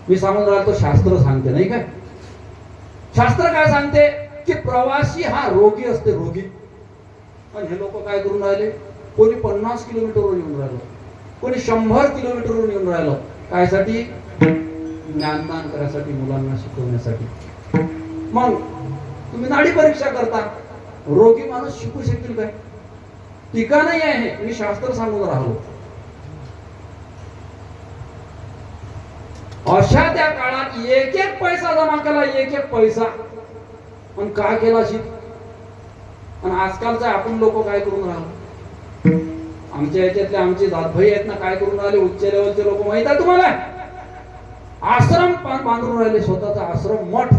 मी सांगून राहिलो, तो शास्त्र सांगते नाही काय. शास्त्र काय सांगते की प्रवासी हा रोगी असते, रोगी. पण हे लोक काय करून राहिले, कोणी 50 किलोमीटरवर येऊन राहिलं, कोणी 100 किलोमीटरवर येऊन राहिलं. कायसाठी? ज्ञानदान करायसाठी, मुलांना शिकवण्यासाठी. मग तुम्ही नाडी परीक्षा करता, रोगी माणूस शिकू शकेल काय? टीका नाही आहे, मी शास्त्र सांगून राहिलो. अशा त्या काळात एक एक पैसा जमा केला, एक एक पैसा. पण काय केला शिक. आणि आजकालचा आपण लोक काय करून राहिलो, आमच्या याच्यातले आमचे जातभाई आहेत ना, काय करून राहिले, उच्च लेवलचे लोक माहित आहे तुम्हाला, आश्रम बांधून राहिले, स्वतःचा आश्रम, मठ.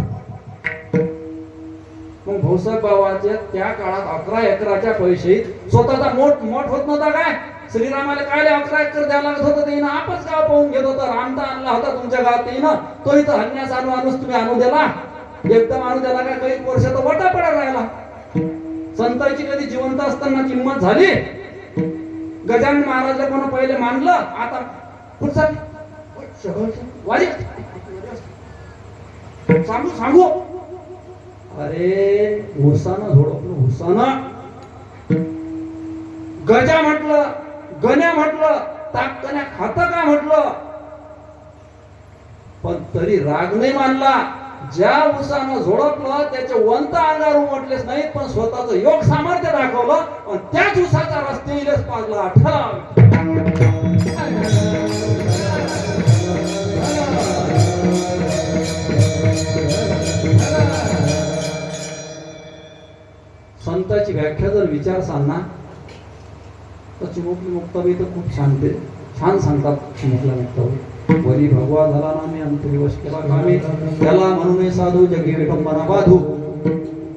मग भाऊसाहेब बाबाच्या त्या काळात 11 एकराच्या पैसे स्वतःचा मठ होत नव्हता काय. श्रीरामाला काय 11 एकर द्यायला लागत होतं, ते आपच गाव पाहून घेत होतं. रामदा आणला होता तुमच्या गावात, ते तो इथं हन्यास आणूच तुम्ही आणू दिला, एकदम आणू दिला काय, काही वर्ष तर वटा पडायला राहिला. संतांची कधी जिवंत असताना किंमत झाली. गजानन महाराजला कोण पहिले मानलं, आता पुढचा वारी सांगू. अरे हुसानं झोडपलं, हुसानं. गजा म्हटलं, गण्या म्हटलं, ताकण्या खात का म्हटलं, पण तरी राग नाही मानला. ज्या उसानं झोडपलं त्याचे वंत अंगावर उमटलेच नाहीत, पण स्वतःचं योग सामर्थ्य दाखवलं आणि त्याच उसाचा रस्त्यालाच पाजला. आठव संताची व्याख्या जर विचारसाल तर चिमुकली मुक्ताबाई तर खूप छान सांगतात. चिमुकला मुक्ताबाई, वरी भगवा झाला ना मी अंतरिवश केला कामी, त्याला म्हणून साधू जगी विटंबना बाधू.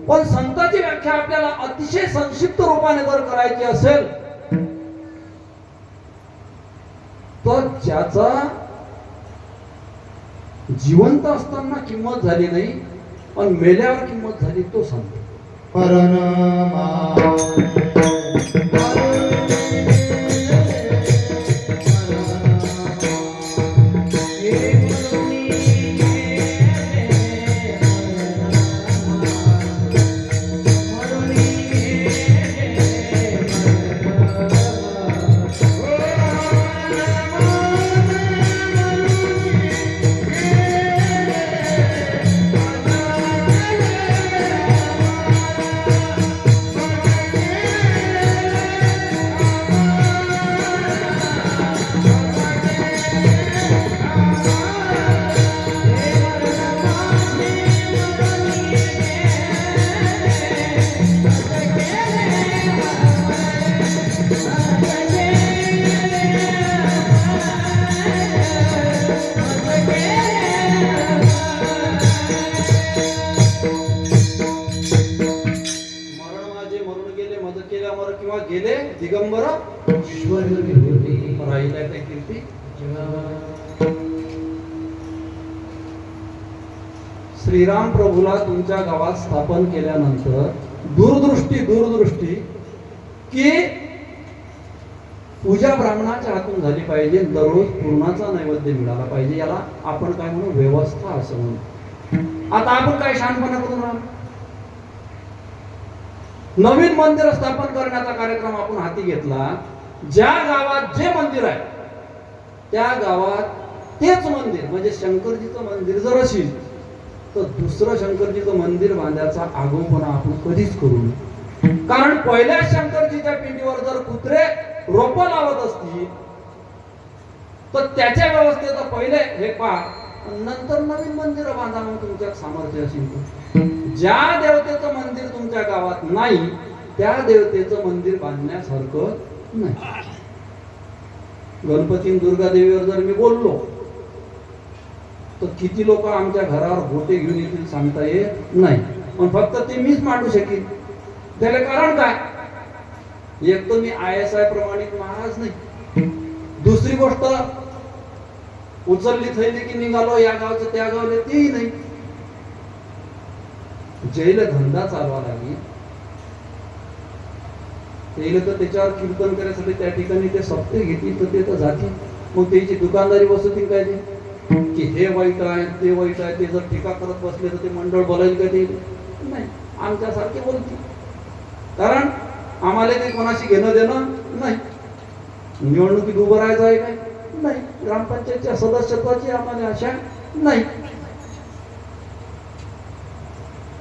पण संताची व्याख्या आपल्याला अतिशय संक्षिप्त रूपाने जर करायची असेल तर ज्याचा जिवंत असताना किंमत झाली नाही पण मेल्यावर किंमत झाली तो संत. किंवा गेले दिगंबर राहिला त्या कीर्ती. श्रीराम प्रभूला तुमच्या गावात स्थापन केल्यानंतर दूरदृष्टी की पूजा ब्राह्मणाच्या हातून झाली पाहिजे, दररोज पूर्णाचा नैवेद्य मिळाला पाहिजे. याला आपण काय म्हणू, व्यवस्था असं म्हणू. आता आपण काय शहाणपणा करून राहिलो, नवीन मंदिर स्थापन करण्याचा कार्यक्रम आपण हाती घेतला. ज्या गावात जे मंदिर आहे त्या गावात तेच मंदिर म्हणजे शंकरजीचं मंदिर जर असेल तर दुसरं शंकरजीचं मंदिर बांधायचा आगोपणा आपण कधीच करू नये. कारण पहिल्या शंकरजीच्या पिंडीवर जर कुत्रे रोप लावत असतील तर त्याच्या व्यवस्थेचं पहिले हे पहा, नंतर नवीन मंदिर बांधा. मग तुमच्यात सामर्थ्य असेल तर ज्या देवतेचं मंदिर तुमच्या गावात नाही त्या देवतेचं मंदिर बांधण्यासारखं नाही. गणपती दुर्गा देवीवर जर मी बोललो तर किती लोक आमच्या घरावर गोटे घेऊन येतील सांगता येत नाही, पण फक्त ते मीच मांडू शकेन. त्याला कारण काय, एक तर मी ISI प्रमाणित महाराज नाही, दुसरी गोष्ट उचलली थैली की निघालो या गावचं त्या गावले तेही नाही. जैल धंदा चालवा लागली तेल तर त्याच्यावर कीर्तन करायसाठी त्या ठिकाणी ते सप्ते घेतील तर ते तर जातील. मग त्याची दुकानदारी बसवतील काय ते की हे वाईट आहे ते वाईट आहे, ते जर टीका करत बसले तर ते मंडळ बोलायला काय ते नाही, आमच्यासारखे बोलतील. कारण आम्हाला ते कोणाशी घेणं देणं नाही. निवडणुकीत उभं राहायचं आहे काय नाही, ग्रामपंचायतच्या सदस्यत्वाची आम्हाला आशा नाही.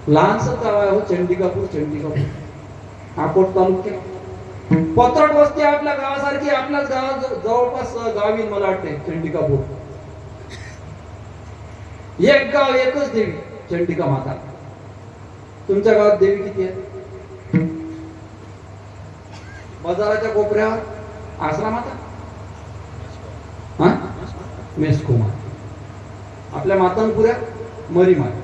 लहानसं गाव आहे हो चंडिकापूर. अकोट तालुक्यात पत्रट वस्ती आपल्या गावासारखी, आपल्याच गावात जवळपास गावी मला वाटते चंडिकापूर. एक गाव एकच देवी चंडिका माता. तुमच्या गावात देवी किती आहे? बाजाराच्या कोपऱ्यावर आश्रमाता हा मेस्को माता, आपल्या मातंगपुऱ्यात मरी माता,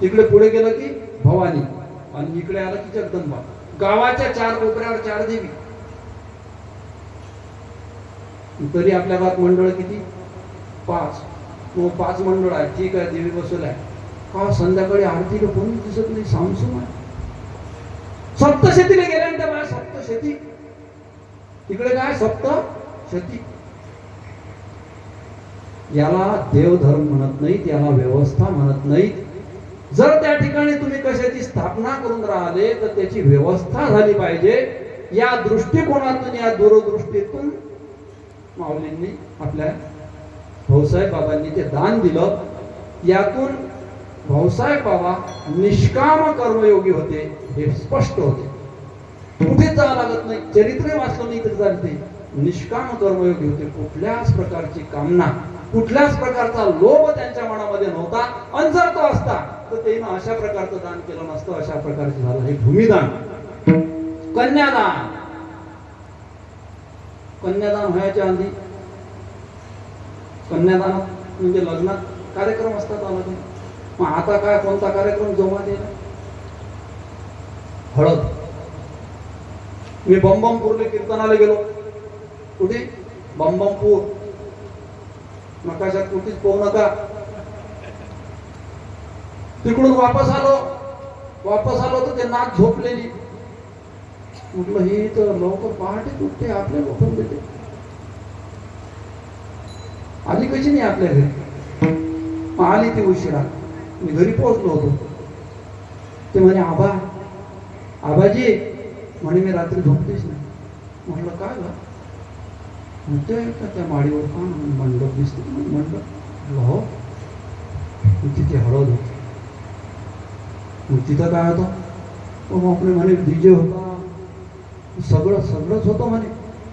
तिकडे पुढे गेलं की भवानी, आणि इकडे आलं की जगदंबा. गावाच्या 4 कोपऱ्यावर 4 देवी. तरी आपल्या गावात मंडळ किती? 5. मग 5 मंडळ आहे, ठीक आहे, देवी बसवल्या का संध्याकाळी आरतीला कोणी दिसत नाही, सामसूम आहे. सप्तशतीला गेल्यानंतर मला सप्तशती, तिकडे काय सप्तशती. याला देवधर्म म्हणत नाहीत, याला व्यवस्था म्हणत नाहीत. जर त्या ठिकाणी तुम्ही कशाची स्थापना करून राहिले तर त्याची व्यवस्था झाली पाहिजे. या दृष्टिकोनातून, या दूरदृष्टीतून माऊलींनी आपल्या भाऊसाहेब बाबांनी ते दान दिलं. यातून भाऊसाहेब बाबा निष्काम कर्मयोगी होते हे स्पष्ट होते. कुठेच जावं लागत नाही, चरित्र वाचलं नाही तर चालते. निष्काम कर्मयोगी होते. कुठल्याच प्रकारची कामना, कुठल्याच प्रकारचा लोभ त्यांच्या मनामध्ये नव्हता. आणि जर तो असता तर त्यानं अशा प्रकारचं दान केलं नसतं. अशा प्रकारचे झालं हे भूमिदान. कन्यादान, कन्यादान व्हायच्या आधी, कन्यादान म्हणजे लग्नात कार्यक्रम असतात आला. मग आता काय, कोणता कार्यक्रम जमा दिला? हळद. मी बंबमपूरला कीर्तनाला गेलो. कुठे? बंबमपूर. नकाशात कुठेच पाहू नका. तिकडून वापस आलो तर ते नाक झोपलेली. म्हटलं हे तर लवकर पहाटे उठते, आपल्या लोकं देते. आली कशी नाही आपल्या घरी? आली ती उशिरा. मी घरी पोहोचलो होतो. ते म्हणे आबाजी म्हणे मी रात्री झोपतेच नाही. म्हटलं काय ग? म्हणते त्या माडीवर का मंडप दिसते. मंडप हो, तिथे हळद होती. मग तिथं काय होतं? मग आपले म्हणे डीजे होता, सगळंच होतं म्हणे.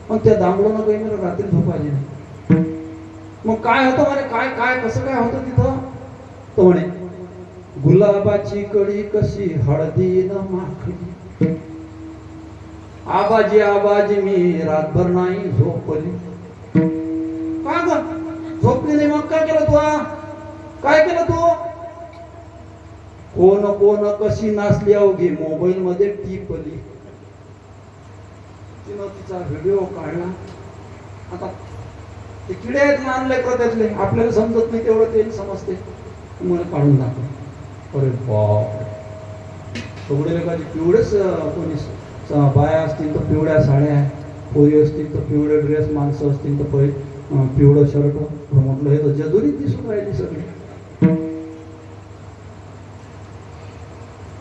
पण त्या दांगडोनं काही मला रात्री झोपायची नाही. मग काय होतं म्हणे, काय कसं काय होतं तिथं? तो म्हणे गुलाबाची कळी कशी हळदीनं माखली. आबाजी मी रातभर नाही झोपली. का ग झोपली नाही? मग काय केलं तू? काय केलं तू? कोण कशी नाचली अवघी मोबाईल मध्ये टिपली. तिनं तिचा व्हिडिओ काढला. आता ते किडे आहेत लहान लेकरं त्यातले, आपल्याला समजत नाही तेवढं ते समजते. मला काढून दाखव. अरे बाप, तेवढे लोकांचे पिवळेच, कोणी बाया असतील तर पिवळ्या साड्या, पोरी असतील तर पिवळे ड्रेस, माणसं असतील तर पिवळं शर्ट. म्हटलं हे तर जदुरीत दिसून राहिली सगळी.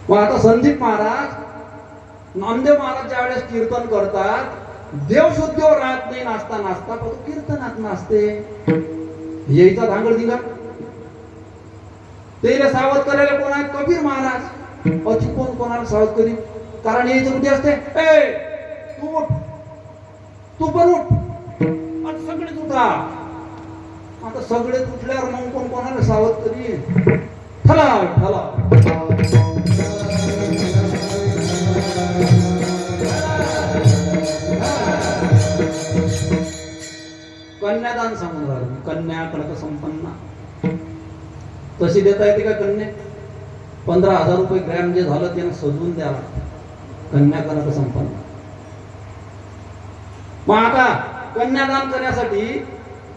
मग आता संदीप महाराज, नामदेव महाराज ज्या वेळेस कीर्तन करतात, देवशुद्धीवर राहत नाही नाचता पण कीर्तनात नाचते. यायचा धांगड दिला. ते सावध करायला कोण आहे? कबीर महाराज. अची कोणाला सावध करी? कारण यायचं कुठे असते? तू उठ, तू पण उठ, आता सगळेच उठा. आता सगळेच उठल्यावर मग कोणाला सावध करी? ठला. कन्यादान सांगून राहिलो. कन्या कनक संपन्ना तशी देता येते का कन्या? 15,000 रुपये ग्रॅम जे झालं त्यानं सजवून द्यावं लागतं. कन्या कनक संपन्न. मग आता कन्यादान करण्यासाठी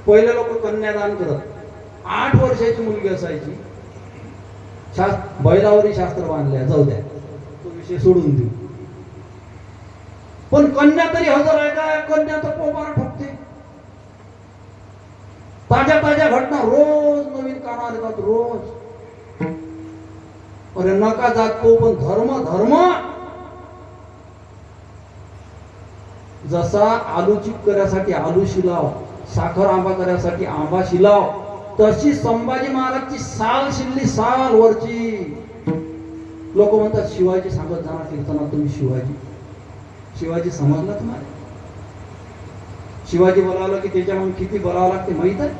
पहिले लोक कन्यादान करत. 8 वर्षाची मुलगी असायची. बैलावरी शास्त्र बांधल्या, जाऊ द्या, तो विषय सोडून देऊ. पण कन्या तरी हजर आहे का? कन्या तर पोबारा ठोकते. ताज्या ताज्या घटना रोज नवीन कानावर येतात रोज. अरे नका जात तो पण धर्म धर्म. जसा आलू चिप करायसाठी आलू शिलाव, साखर आंबा करायसाठी आंबा शिलाव, तशी संभाजी महाराजची साल शिल्ली साल वरची. लोक म्हणतात शिवाजी सांगत जाणार कीर्तनात तुम्ही शिवाजी. शिवाजी समजला तुम्हाला? शिवाजी बोलावलं की त्याच्याहून किती बोलावं लागते माहित आहे?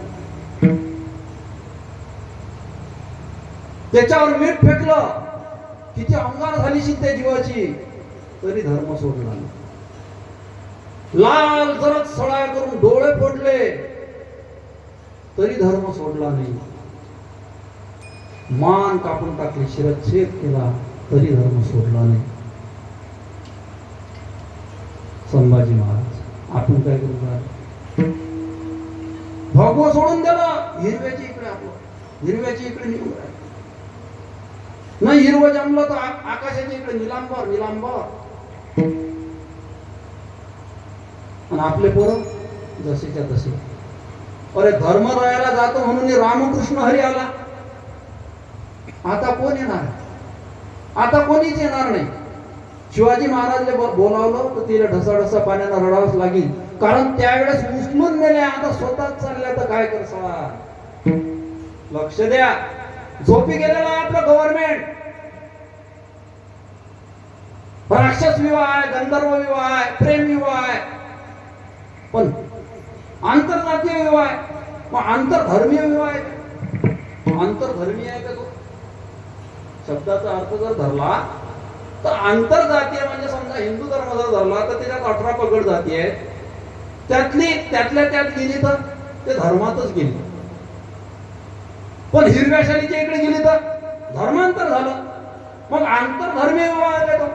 त्याच्यावर मीठ फेकलं किती अंगार झाली त्या जीवाची, तरी धर्म सोडला नाही. लाल जरद सळा करून डोळे फोडले तरी धर्म सोडला नाही. मान कापून टाकली, शिरच्छेद केला तरी धर्म सोडला नाही. संभाजी महाराज. आपण काय करू? भगवं सोडून दिलं, हिरव्याची इकडे आपलं, हिरव्याची इकडे निघून राहिलं. नाही हिरवं जमलं तर आकाशाच्या इकडे निलांबर निलांबर. आणि आपले पोरं जसेच्या तसे. अरे धर्म राहायला जातो म्हणून रामकृष्ण हरी आला. आता कोण येणार? आता कोणीच येणार नाही. शिवाजी महाराजले बोलावलं तर तिला ढसाढसा पाण्यानं रडावंच लागेल, कारण त्यावेळेस उचलून नेल्या, आता स्वतःच चालल्या तर काय करसा. लक्ष द्या. झोपी गेलेलं आहे आपलं गव्हर्नमेंट. राक्षस विवाह आहे, गंधर्व विवाह आहे, प्रेम विवाह आहे, पण आंतरजातीय विवाह आहे. मग आंतरधर्मीय विवाह आहे. आंतरधर्मीय आहे का तो? शब्दाचा अर्थ जर धरला तर आंतरजातीय म्हणजे समजा हिंदू धर्म जर धरला तर त्याच्यात 18 पगड जाती आहेत. त्यातल्या त्यात गेली तर ते धर्मातच गेली. पण हिरव्या शालीच्या इकडे गेली तर धर्मांतर झालं. मग आंतरधर्मीय विवाह आहे तो.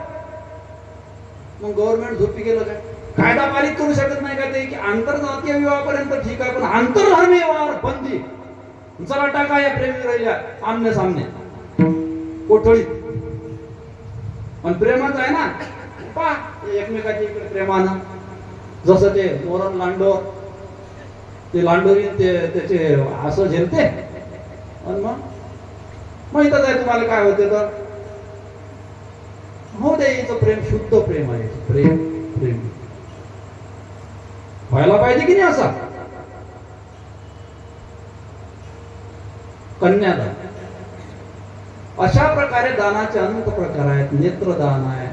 मग गव्हर्नमेंट झोपी गेलं काय? कायदा पारित करू शकत नाही का ते की आंतरजातीय विवाहापर्यंत ठीक आहे, पण आंतरधर्मीय विवाह बंदी. चला टाका या प्रेमी राहिल्या आमने सामने कोठळीत. पण प्रेमाच आहे ना, पा एकमेकाच्या इकडे प्रेमानं. जसं ते मोरण लांडोर, ते लांडोरी त्याचे असं झेलते. आणि मग माहितच आहे तुम्हाला काय होते तर. हो दे, हिचं प्रेम शुद्ध प्रेम आहे. प्रेम प्रेम व्हायला पाहिजे की नाही असा. कन्यादान, अशा प्रकारे दानाचे अनेक प्रकार आहेत. नेत्रदान आहे,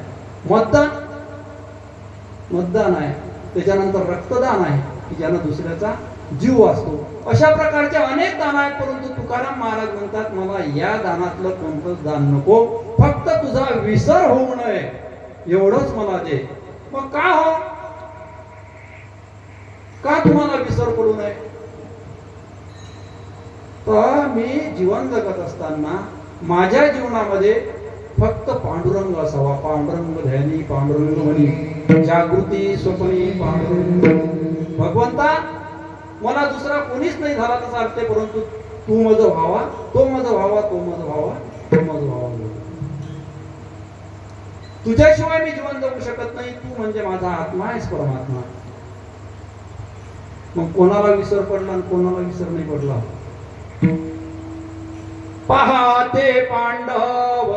मतदान आहे, त्याच्यानंतर रक्तदान आहे की ज्यानं दुसऱ्याचा जीव वाचतो. अशा प्रकारचे अनेक दान आहेत. परंतु तुकाराम महाराज म्हणतात मला या दानातलं कोणतंच दान नको, फक्त तुझा विसर होऊ नये एवढंच मला दे. मग का हो? का तुम्हाला विसर पडू नये? तर मी जीवन जगत असताना माझ्या जीवनामध्ये फक्त पांडुरंग असावा. पांडुरंग ध्यानी, पांडुरंग म्हणी, जागृती स्वप्नी पांडुरंग. भगवंता मला दुसरा कोणीच नाही झाला तर चालते, परंतु तू माझं व्हावा, तो माझं व्हावा, तो माझं व्हावा, तो माझं व्हावा. तुझ्याशिवाय मी जीवन जगू शकत नाही. तू म्हणजे माझा आत्मा आहेस, परमात्मा. मग कोणाला विसर पडला आणि कोणाला विसर नाही पडला? पाहते पांडव,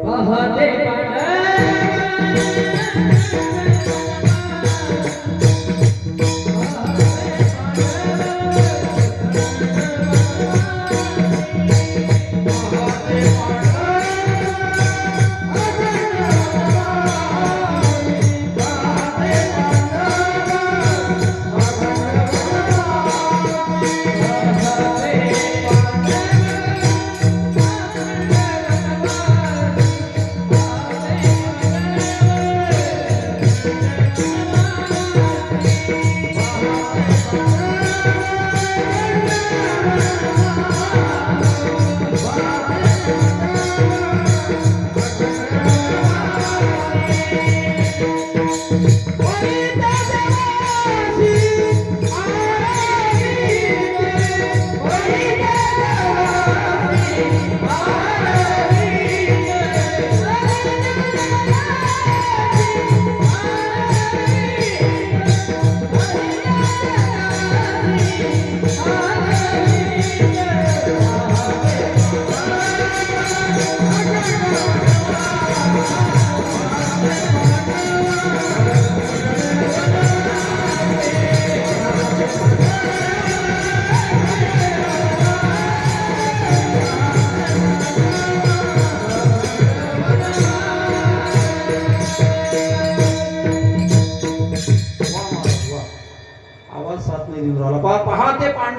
पाहते पांडव,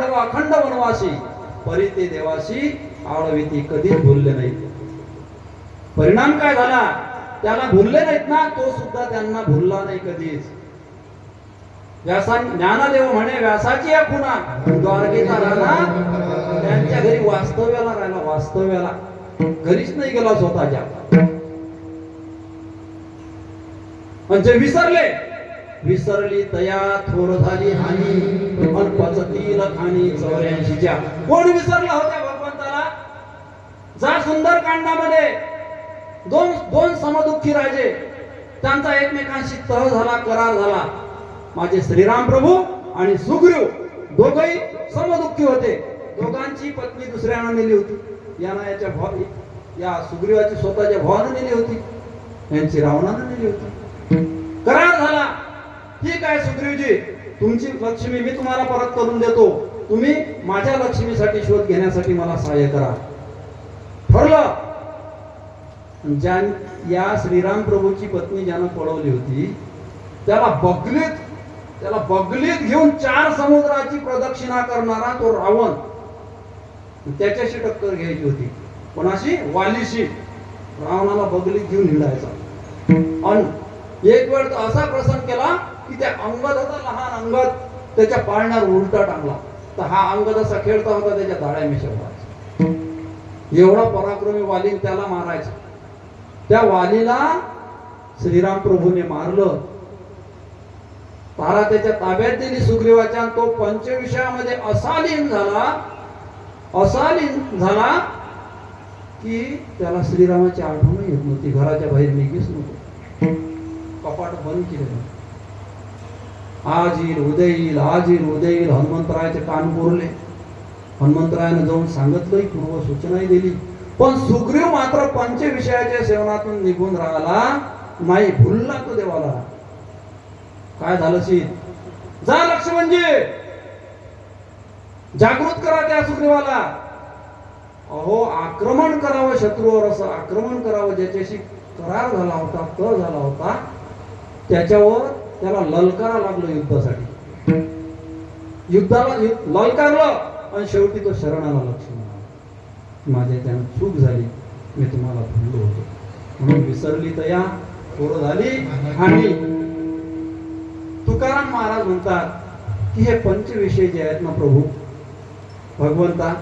सर्व अखंड वनवासी परी ते देवाशी आवडविती कधीच भुलले नाहीत. परिणाम काय झाला? त्याला भुलले नाहीत ना, तो सुद्धा त्यांना भुलला नाही कधीच. ज्ञानदेव म्हणे व्यासाची या खुणा द्वारकेचा राहणार त्यांच्या घरी वास्तव्याला राहिला, वास्तव्याला, घरीच नाही गेला स्वतःच्या. म्हणजे विसरली तया थोर झाली हानी पण पचतील खाणी 84च्या. कोण विसरला होत्या भगवंताला? जा सुंदरकांडामध्ये दोन समदुःखी राजे, त्यांचा एकमेकांशी तह झाला, करार झाला. माझे श्रीराम प्रभू आणि सुग्रीव दोघही समदुःखी होते. दोघांची पत्नी दुसऱ्यानं नेली होती. या सुग्रीवाची स्वतःच्या भावानं नेली होती, यांची रावणानं नेली होती. करार झाला, ठीक आहे सुग्रीवजी, तुमची लक्ष्मी मी तुम्हाला परत करून देतो, तुम्ही माझ्या लक्ष्मीसाठी शोध घेण्यासाठी मला सहाय्य करा. ठरलं. या श्रीराम प्रभूची पत्नी ज्यानं पळवली होती त्याला बगलीत घेऊन 4 समुद्राची प्रदक्षिणा करणारा तो रावण, त्याच्याशी टक्कर घ्यायची होती. कोणाशी? वालीशी. रावणाला बगलीत घेऊन हिंडायचा. आणि एक वेळ असा प्रसंग केला की त्या अंगद होता, लहान अंगद, त्याच्या पाळण्यावर उलटा टांगला. तर हा अंगद असा खेळता होता, त्याच्या दाढ्या मिशा व्हायच्या. एवढा पराक्रमी वाली त्याला मारायचा. त्या वालीला श्रीराम प्रभूने मारलं. तारा त्याच्या ताब्यात दिली सुग्रीवाच्या. तो पंचविषयामध्ये असा लीन झाला की त्याला श्रीरामाची आठवण येत नव्हती. घराच्या बाहेर निघीच नव्हतं. कपाट बंद केलं. आज येईल उद्या येईल हनुमंतरायाचे कान कोरले. हनुमंतरायानं जाऊन सांगितलं, पूर्व सूचनाही दिली. पण सुग्रीव मात्र पंचविषयाच्या सेवनातून निघून राहिला नाही, भुलला तो देवाला. काय झालं? जा लक्ष्मणजी, जागृत करा त्या सुग्रीवाला. अहो, आक्रमण करावं शत्रूवर, असं आक्रमण करावं ज्याच्याशी करार झाला होता, तह झाला होता, त्याच्यावर त्याला ललकारा लागलं युद्धासाठी. युद्धाला ललकारलं आणि शेवटी तो शरण आला. लक्ष्मण, माझ्या त्यानं चूक झाली, मी तुम्हाला भुललो होतो, म्हणून विसरली तया थोर झाली. आणि तुकाराम महाराज म्हणतात की हे पंचविषय जे आहेत ना प्रभू भगवंता,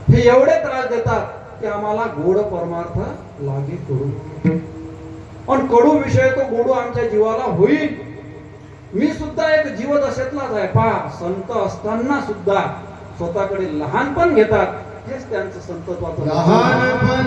हे एवढे त्रास देतात की आम्हाला गोड परमार्थ लागे कडू. पण कडू विषय तो गोडू आमच्या जीवाला होईल. मी सुद्धा एक जीवदशेतलाच आहे. पहा, संत असताना सुद्धा स्वतःकडे लहानपण घेतात. हेच त्यांचं संतत्वाचं लहानपण.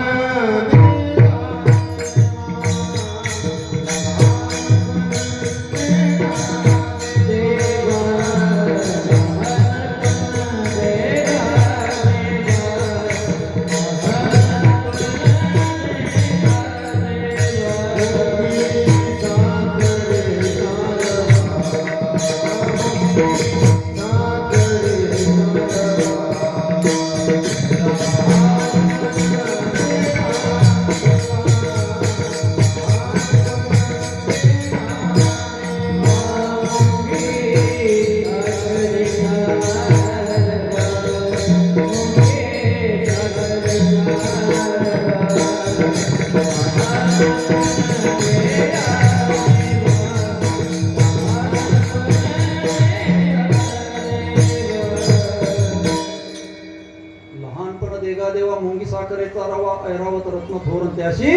देवा मुंगी साखरेचा रवा ऐरावत रत्न थोर त्याशी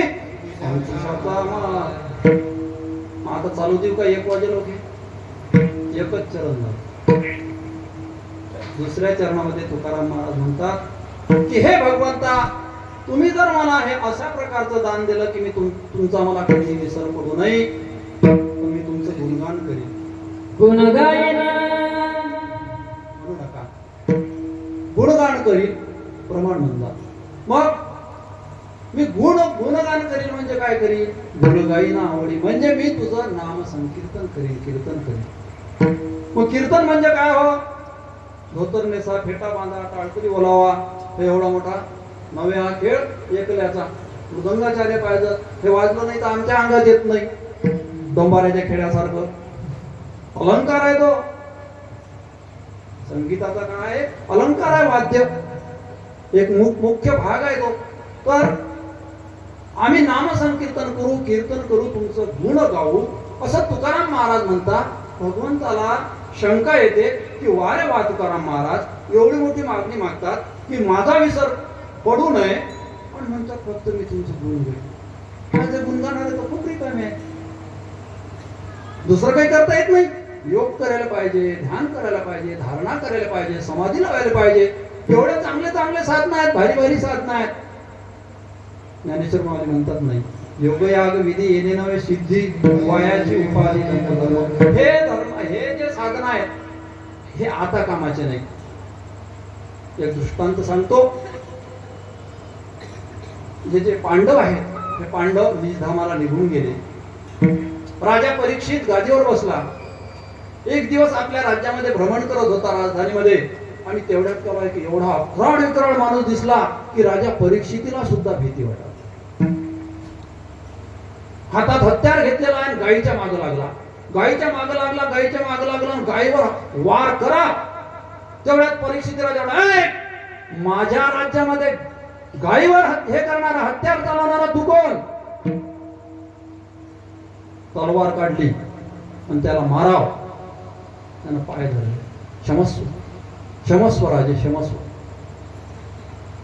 आता चालू देऊ का? 1 वाजेल होते. एकच चरण झालं. दुसऱ्या चरणामध्ये तुकाराम महाराज म्हणतात की हे भगवंता, तुम्ही जर मला हे अशा प्रकारचं दान दिलं की मी तुमचा मला कधी विसर पडू नये, तर मी तुमचं गुणगान करीन. म्हणू नका, गुणगान करीन. प्रमाण म्हणतात. मग मी गुणगान करीन म्हणजे काय करीन? गुणगाईना आवडी म्हणजे मी तुझं नाम संकीर्तन करीन, कीर्तन करीन. मग कीर्तन म्हणजे काय? हो, धोतर नेसा, फेटा बांधा, टाळकरी बोलावा, हे एवढा मोठा नवे हा खेळ एकल्याचा. मृदंगाचार्य पाहिजे, हे वाजलं नाही तर आमच्या अंगात येत नाही. डोंबाऱ्याच्या खेड्यासारखं अलंकार आहे तो. संगीताचा काय आहे? अलंकार आहे, वाद्य एक मुख्य भाग आहे तो. तर आम्ही नामसंकीर्तन करू, कीर्तन करू, तुमचं गुण गाऊ असं तुकाराम महाराज म्हणतात. भगवंताला शंका येते की वारे वा तुकाराम महाराज एवढी मोठी मागणी मागतात की माझा विसर पडू नये, पण म्हणतात फक्त मी तुमचं गुण घेईन. माझे गुण गाणारे तर खूप रिकामे आहे, दुसरं काही करता येत नाही. योग करायला पाहिजे, ध्यान करायला पाहिजे, धारणा करायला पाहिजे, समाधी लावायला पाहिजे. एवढे चांगले चांगले साधना आहेत, भारी भारी साधना आहेत. ज्ञानेश्वर महाराज म्हणतात नाही, योगयाग विधी येणे नव्हे सिद्धी वयाची उपाधी धर्म. हे धर्म, हे जे साधना आहेत हे आता कामाचे नाही. एक दृष्टांत सांगतो. जे पांडव आहेत हे पांडव निजधामाला निघून गेले. राजा परीक्षित गादीवर बसला. एक दिवस आपल्या राज्यामध्ये भ्रमण करत होता राजधानीमध्ये, आणि तेवढ्यात त्याला एक एवढा अक्राळ विक्राळ माणूस दिसला की राजा परीक्षितीला सुद्धा भीती वाटली. हातात हत्यार घेतलेला आहे, गायीच्या मागे लागला. गायीच्या मागे लागला, गायीच्या मागे लागला, गायीवर वार करा. तेवढ्यात परीक्षितीला जेवढा, माझ्या राज्यामध्ये गायीवर हे करणारा, हत्यार चालवणारा तू कोण? तलवार काढली आणि त्याला माराव. त्यानं पाय धरले. क्षमस्व, क्षमस्व राजे, क्षमस्व.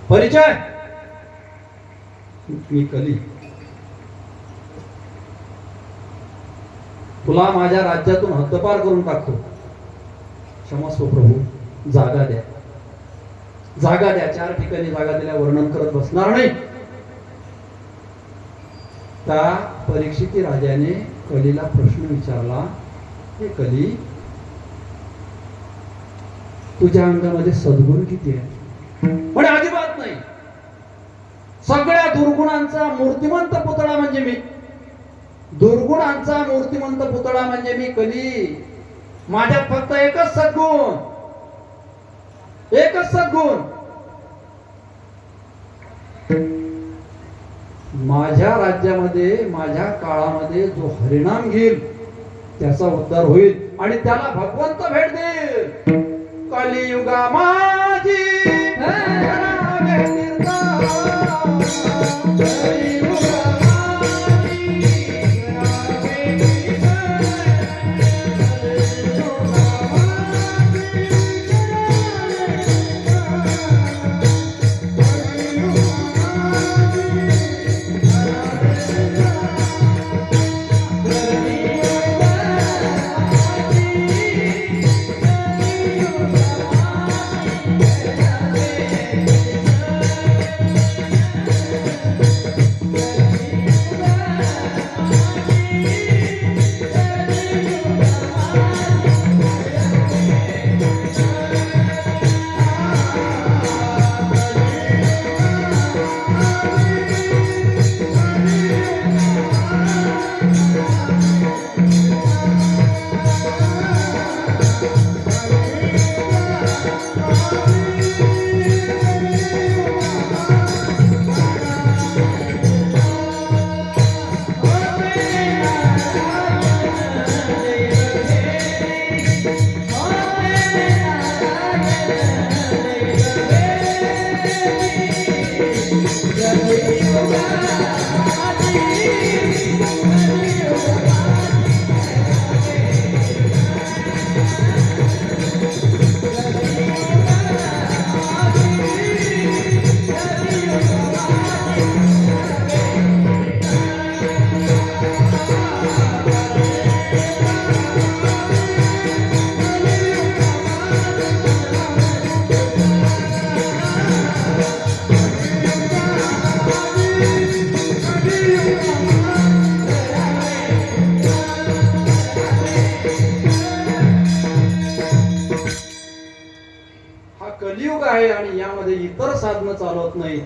परिचय, मी कली. तुला माझ्या राज्यातून हद्दपार करून टाकतो. क्षमस्व प्रभू, जागा द्या, जागा द्या. 4 ठिकाणी जागा दिल्या, वर्णन करत बसणार नाही. त्या परीक्षिती राजाने कलीला प्रश्न विचारला, हे कली, तुझ्या अंगामध्ये सद्गुण किती आहे? पण अजिबात नाही. सगळ्या दुर्गुणांचा मूर्तिमंत पुतळा म्हणजे मी. दुर्गुणांचा मूर्तिमंत पुतळा म्हणजे मी कली. माझ्यात फक्त एकच सद्गुण, एकच सद्गुण. माझ्या राज्यामध्ये, माझ्या काळामध्ये जो हरिनाम घेईल त्याचा उद्धार होईल आणि त्याला भगवंत भेट देईल. कलियुगा माझी कलियुग आहे आणि यामध्ये इतर साधनं चालवत नाही.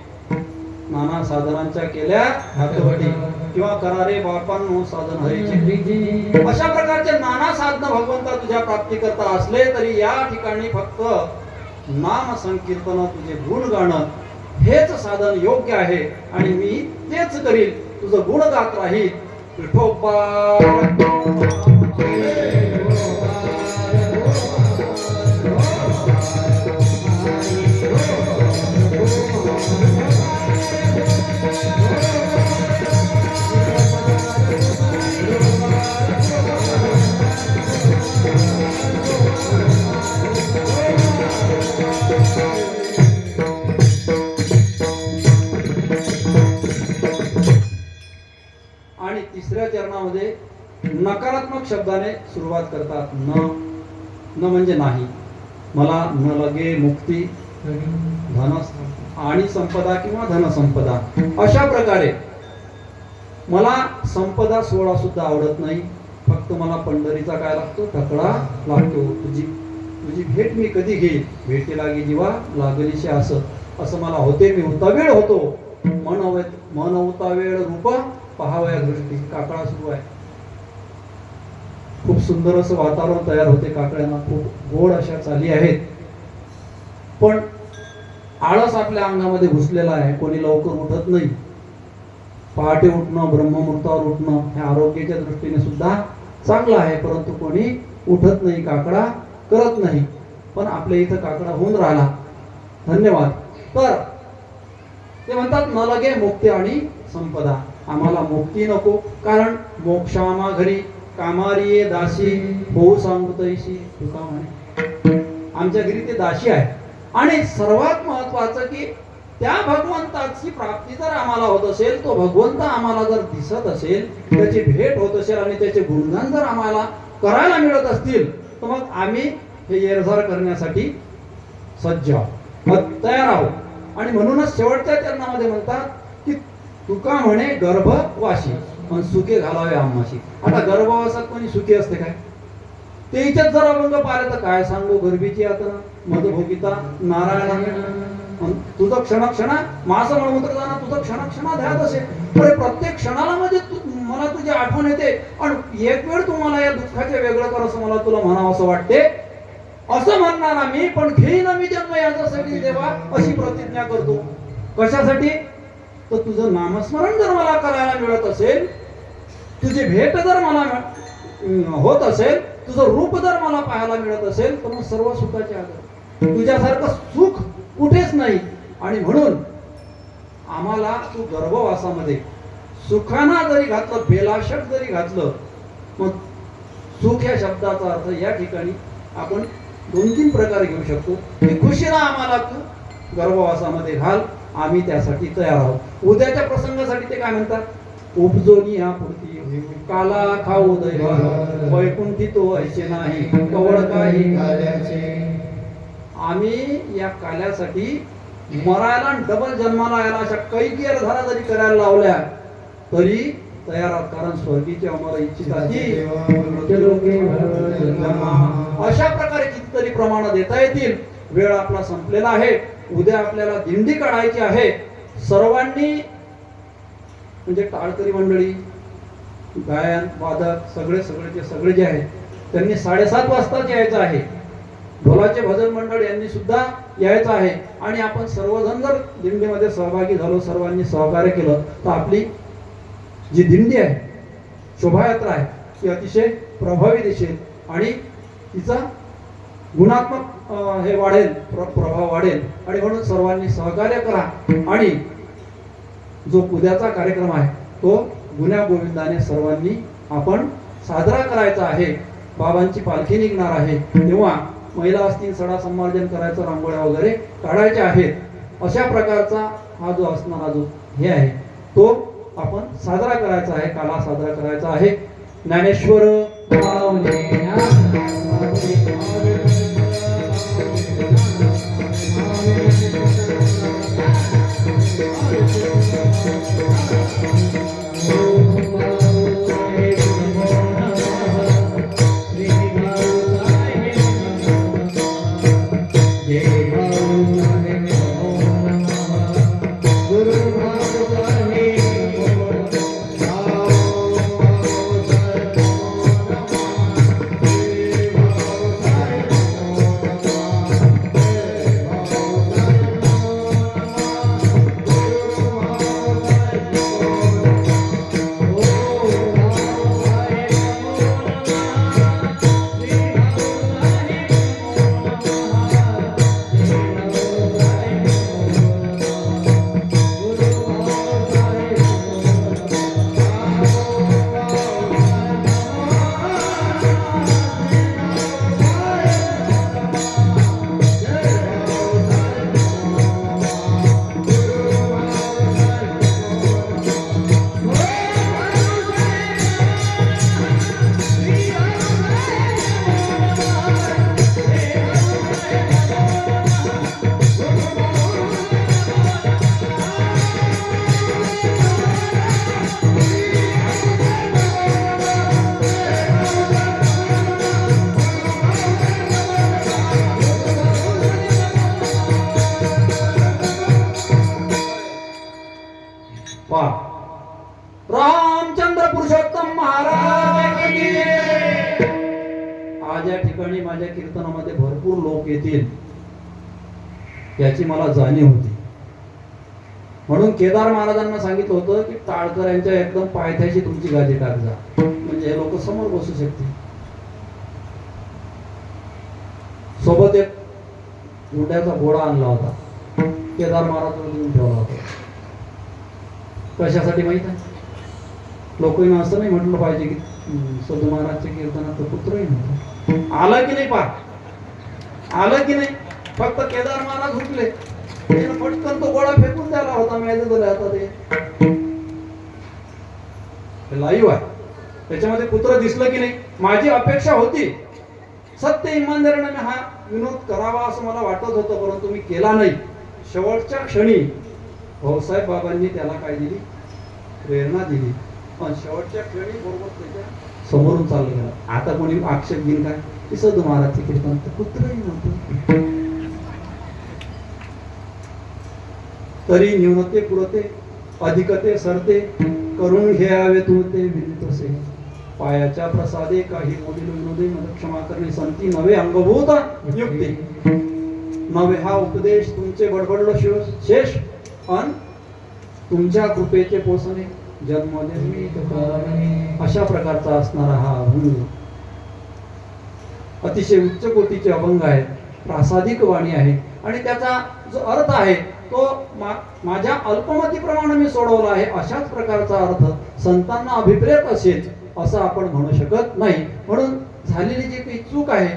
नाना साधनांच्या केल्या हातवटी किंवा करारे बापांनो साधन हरीचे. अशा प्रकारचे नाना साधनं भगवंता तुझ्या प्राप्ती करता असले तरी या ठिकाणी फक्त नाम संकीर्तन, तुझे गुण गाणं हेच साधन योग्य आहे आणि मी तेच करील. तुझं गुण गात राहील. विठोबा तिसऱ्या चरणामध्ये नकारात्मक शब्दाने सुरुवात करतात. न म्हणजे नाही. मला न लगे मुक्ती, धन आणि संपदा किंवा धनसंपदा. अशा प्रकारे मला संपदा सोहळा सुद्धा आवडत नाही. फक्त मला पंढरीचा काय लागतो, तकडा लागतो. तुझी भेट मी कधी घेईल, भेटी लागी जीवा लागलीशी असं मला होते. मी उतावेळ होतो, मन उतावेळ रूप पहावया दृष्टी. काकळा सुरू आहे. खूप सुंदर असं वातावरण तयार होते काकड्यांना. खूप गोड अशा चाली आहेत. पण आळस आपल्या अंगामध्ये घुसलेला आहे. कोणी लवकर उठत नाही. पहाटे उठणं, ब्रह्ममुहूर्तावर उठणं हे आरोग्याच्या दृष्टीने सुद्धा चांगलं आहे. परंतु कोणी उठत नाही, काकडा करत नाही. पण आपल्या इथं काकडा होऊन राहिला. धन्यवाद. तर ते म्हणतात न लगे मुक्ती आणि संपदा. आम्हाला मुक्ती नको, कारण मोक्षामा घरी कामारी ये दासी होऊ सांगू तैशी. तुका म्हणे आमच्या घरी ते दासी आहे. आणि सर्वात महत्वाचं की त्या भगवंताची प्राप्ती जर आम्हाला होत असेल, तो भगवंत आम्हाला जर दिसत असेल, त्याची भेट होत असेल आणि त्याचे गुणगान जर आम्हाला करायला मिळत असतील, तर मग आम्ही हे येरझार करण्यासाठी सज्ज तयार आहोत. आणि म्हणूनच शेवटच्या चरणामध्ये म्हणतात की तुका म्हणे गर्भवाशी पण सुखे घालावे आम्हाशी. आता गर्भवासात कोणी सुखी असते काय? ते इथेच जर अभंग पाहिलं तर काय सांगू, गर्भीची यातना मधुभोगिता नारायणा. तुझं क्षण मास मळमूत्र जाणं तुझं क्षण ध्यात असेल. तर प्रत्येक क्षणाला म्हणजे मला तुझी आठवण येते. आणि एक वेळ तुम्हाला या दुःखाचे वेगळं कर असं मला तुला म्हणावं असं वाटते. असं म्हणणार मी, पण घेईन मी जन्म याच्यासाठी देवा अशी प्रतिज्ञा करतो. कशासाठी? तर तुझं नामस्मरण जर मला करायला मिळत असेल, तुझी भेट जर मला होत असेल, तुझं रूप जर मला पाहायला मिळत असेल, तर मग सर्व सुखाचे आधार. तुझ्यासारखं सुख कुठेच नाही. आणि म्हणून आम्हाला तू गर्भवासामध्ये सुखाना जरी घातलं, बेलाशक जरी घातलं, मग सुख या शब्दाचा अर्थ या ठिकाणी आपण 2-3 प्रकारे घेऊ शकतो. की खुशीला आम्हाला तू गर्भवासामध्ये घाल, आम्ही त्यासाठी तयार आहोत. उद्याच्या प्रसंगासाठी ते काय म्हणतात, उपजोनी या पुरती काला खाऊ दैव वैकुंठी तो ऐसे नाही कवळ काही काल्याचे. आम्ही या काल्यासाठी मरायला डबल जन्माला यायला अशा कैकी धारा जरी करायला लावल्या तरी तयार आहोत. कारण स्वर्गीचे अमर इच्छिताची अशा प्रकारे कितीतरी प्रमाण देता येतील. वेळ आपला संपलेला आहे. उद्या आपल्याला दिंडी काढायची आहे. सर्वांनी म्हणजे टाळकरी मंडळी, गायन वादक सगळे जे आहेत त्यांनी 7:30 वाजताच यायचं आहे. ढोलाचे भजन मंडळ यांनी सुद्धा यायचं आहे. आणि आपण सर्वजण जर दिंडीमध्ये सहभागी झालो, सर्वांनी सहकार्य केलं, तर आपली जी दिंडी आहे, शोभायात्रा आहे, ती अतिशय प्रभावी दिसेल आणि तिचा गुणात्मक हे वाढेल, प्रभाव वाढेल. आणि म्हणून सर्वांनी सहकार्य करा. आणि जो उद्याचा कार्यक्रम आहे तो गुण्या गोविंदाने सर्वांनी आपण साजरा करायचा आहे. बाबांची पालखी निघणार आहे, तेव्हा महिला असतील, सडा संमार्जन करायचं, रांगोळ्या वगैरे काढायच्या आहेत. अशा प्रकारचा हा जो असणारा जो हे आहे तो आपण साजरा करायचा आहे, काला साजरा करायचा आहे. ज्ञानेश्वर वा रामचंद्र पुरुषोत्तम महाराज की जय. आज या ठिकाणी माझ्या कीर्तनामध्ये भरपूर लोक येतील याची मला जाणीव होती. म्हणून केदार महाराजांना सांगितलं होतं की टाळकर यांच्या एकदम पायथ्याशी तुमची गादी टाक जा, म्हणजे हे लोक समोर बसू शकतील. सोबत एक गुंड्याचा घोडा आणला होता, केदार महाराज घेऊन ठेवला होता. कशासाठी माहित आहे? लोकांना असं नाही म्हटलं पाहिजे की सदू महाराजच्या कीर्तनात पुत्रही नव्हतं. आलं की नाही? आलं की नाही? फक्त केदार महाराज उठले, पटकन तो गोळा फेकून द्यायला होता. मी आता ते लाईव्ह आहे, त्याच्यामध्ये पुत्र दिसलं की नाही. माझी अपेक्षा होती सत्य इमानदारीने मी हा विनोद करावा असं मला वाटत होतं, परंतु मी केला नाही. शेवटच्या क्षणी भाऊसाहेब बाबांनी त्याला काय दिली? प्रेरणा दिली. पण शेवटच्या क्षणी बरोबर त्याच्या समोरून चाललं गेलं. आता कोणी आक्षेप घेईल काय की सदू महाराजचे कीर्तन पुत्रही नव्हतं. तरी न्यूनते पुरते अधिकते सरते करून घ्यावे तू ते विदितसे. पायाच्या प्रसादे काही मोडील विनोदे मला क्षमा करणे संती नवे अंगभूत युक्ती. नवे हा उपदेश तुमचे बडबडलो शेष अन तुमच्या कृपेचे पोसणे जन्मोजन्मी तुका. अशा प्रकारचा असणारा हा अभंग अतिशय उच्च कोटीचे अभंग आहे, प्रासादिक वाणी आहे आणि त्याचा जो अर्थ आहे तो माझ्या अल्पमतीप्रमाणे मी सोडवला आहे. अशाच प्रकारचा अर्थ संतांना अभिप्रेत असेल असं आपण म्हणू शकत नाही. म्हणून झालेली जी काही चूक आहे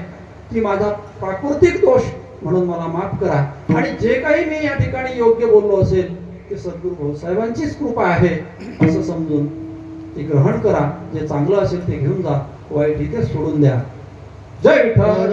ती माझा प्राकृतिक दोष म्हणून मला माफ करा. आणि जे काही मी या ठिकाणी योग्य बोललो असेल ते सद्गुरू भाऊसाहेबांचीच कृपा आहे असं समजून ते ग्रहण करा. जे चांगलं असेल ते घेऊन जा, वाईट इथे सोडून द्या. जय विठ्ठल.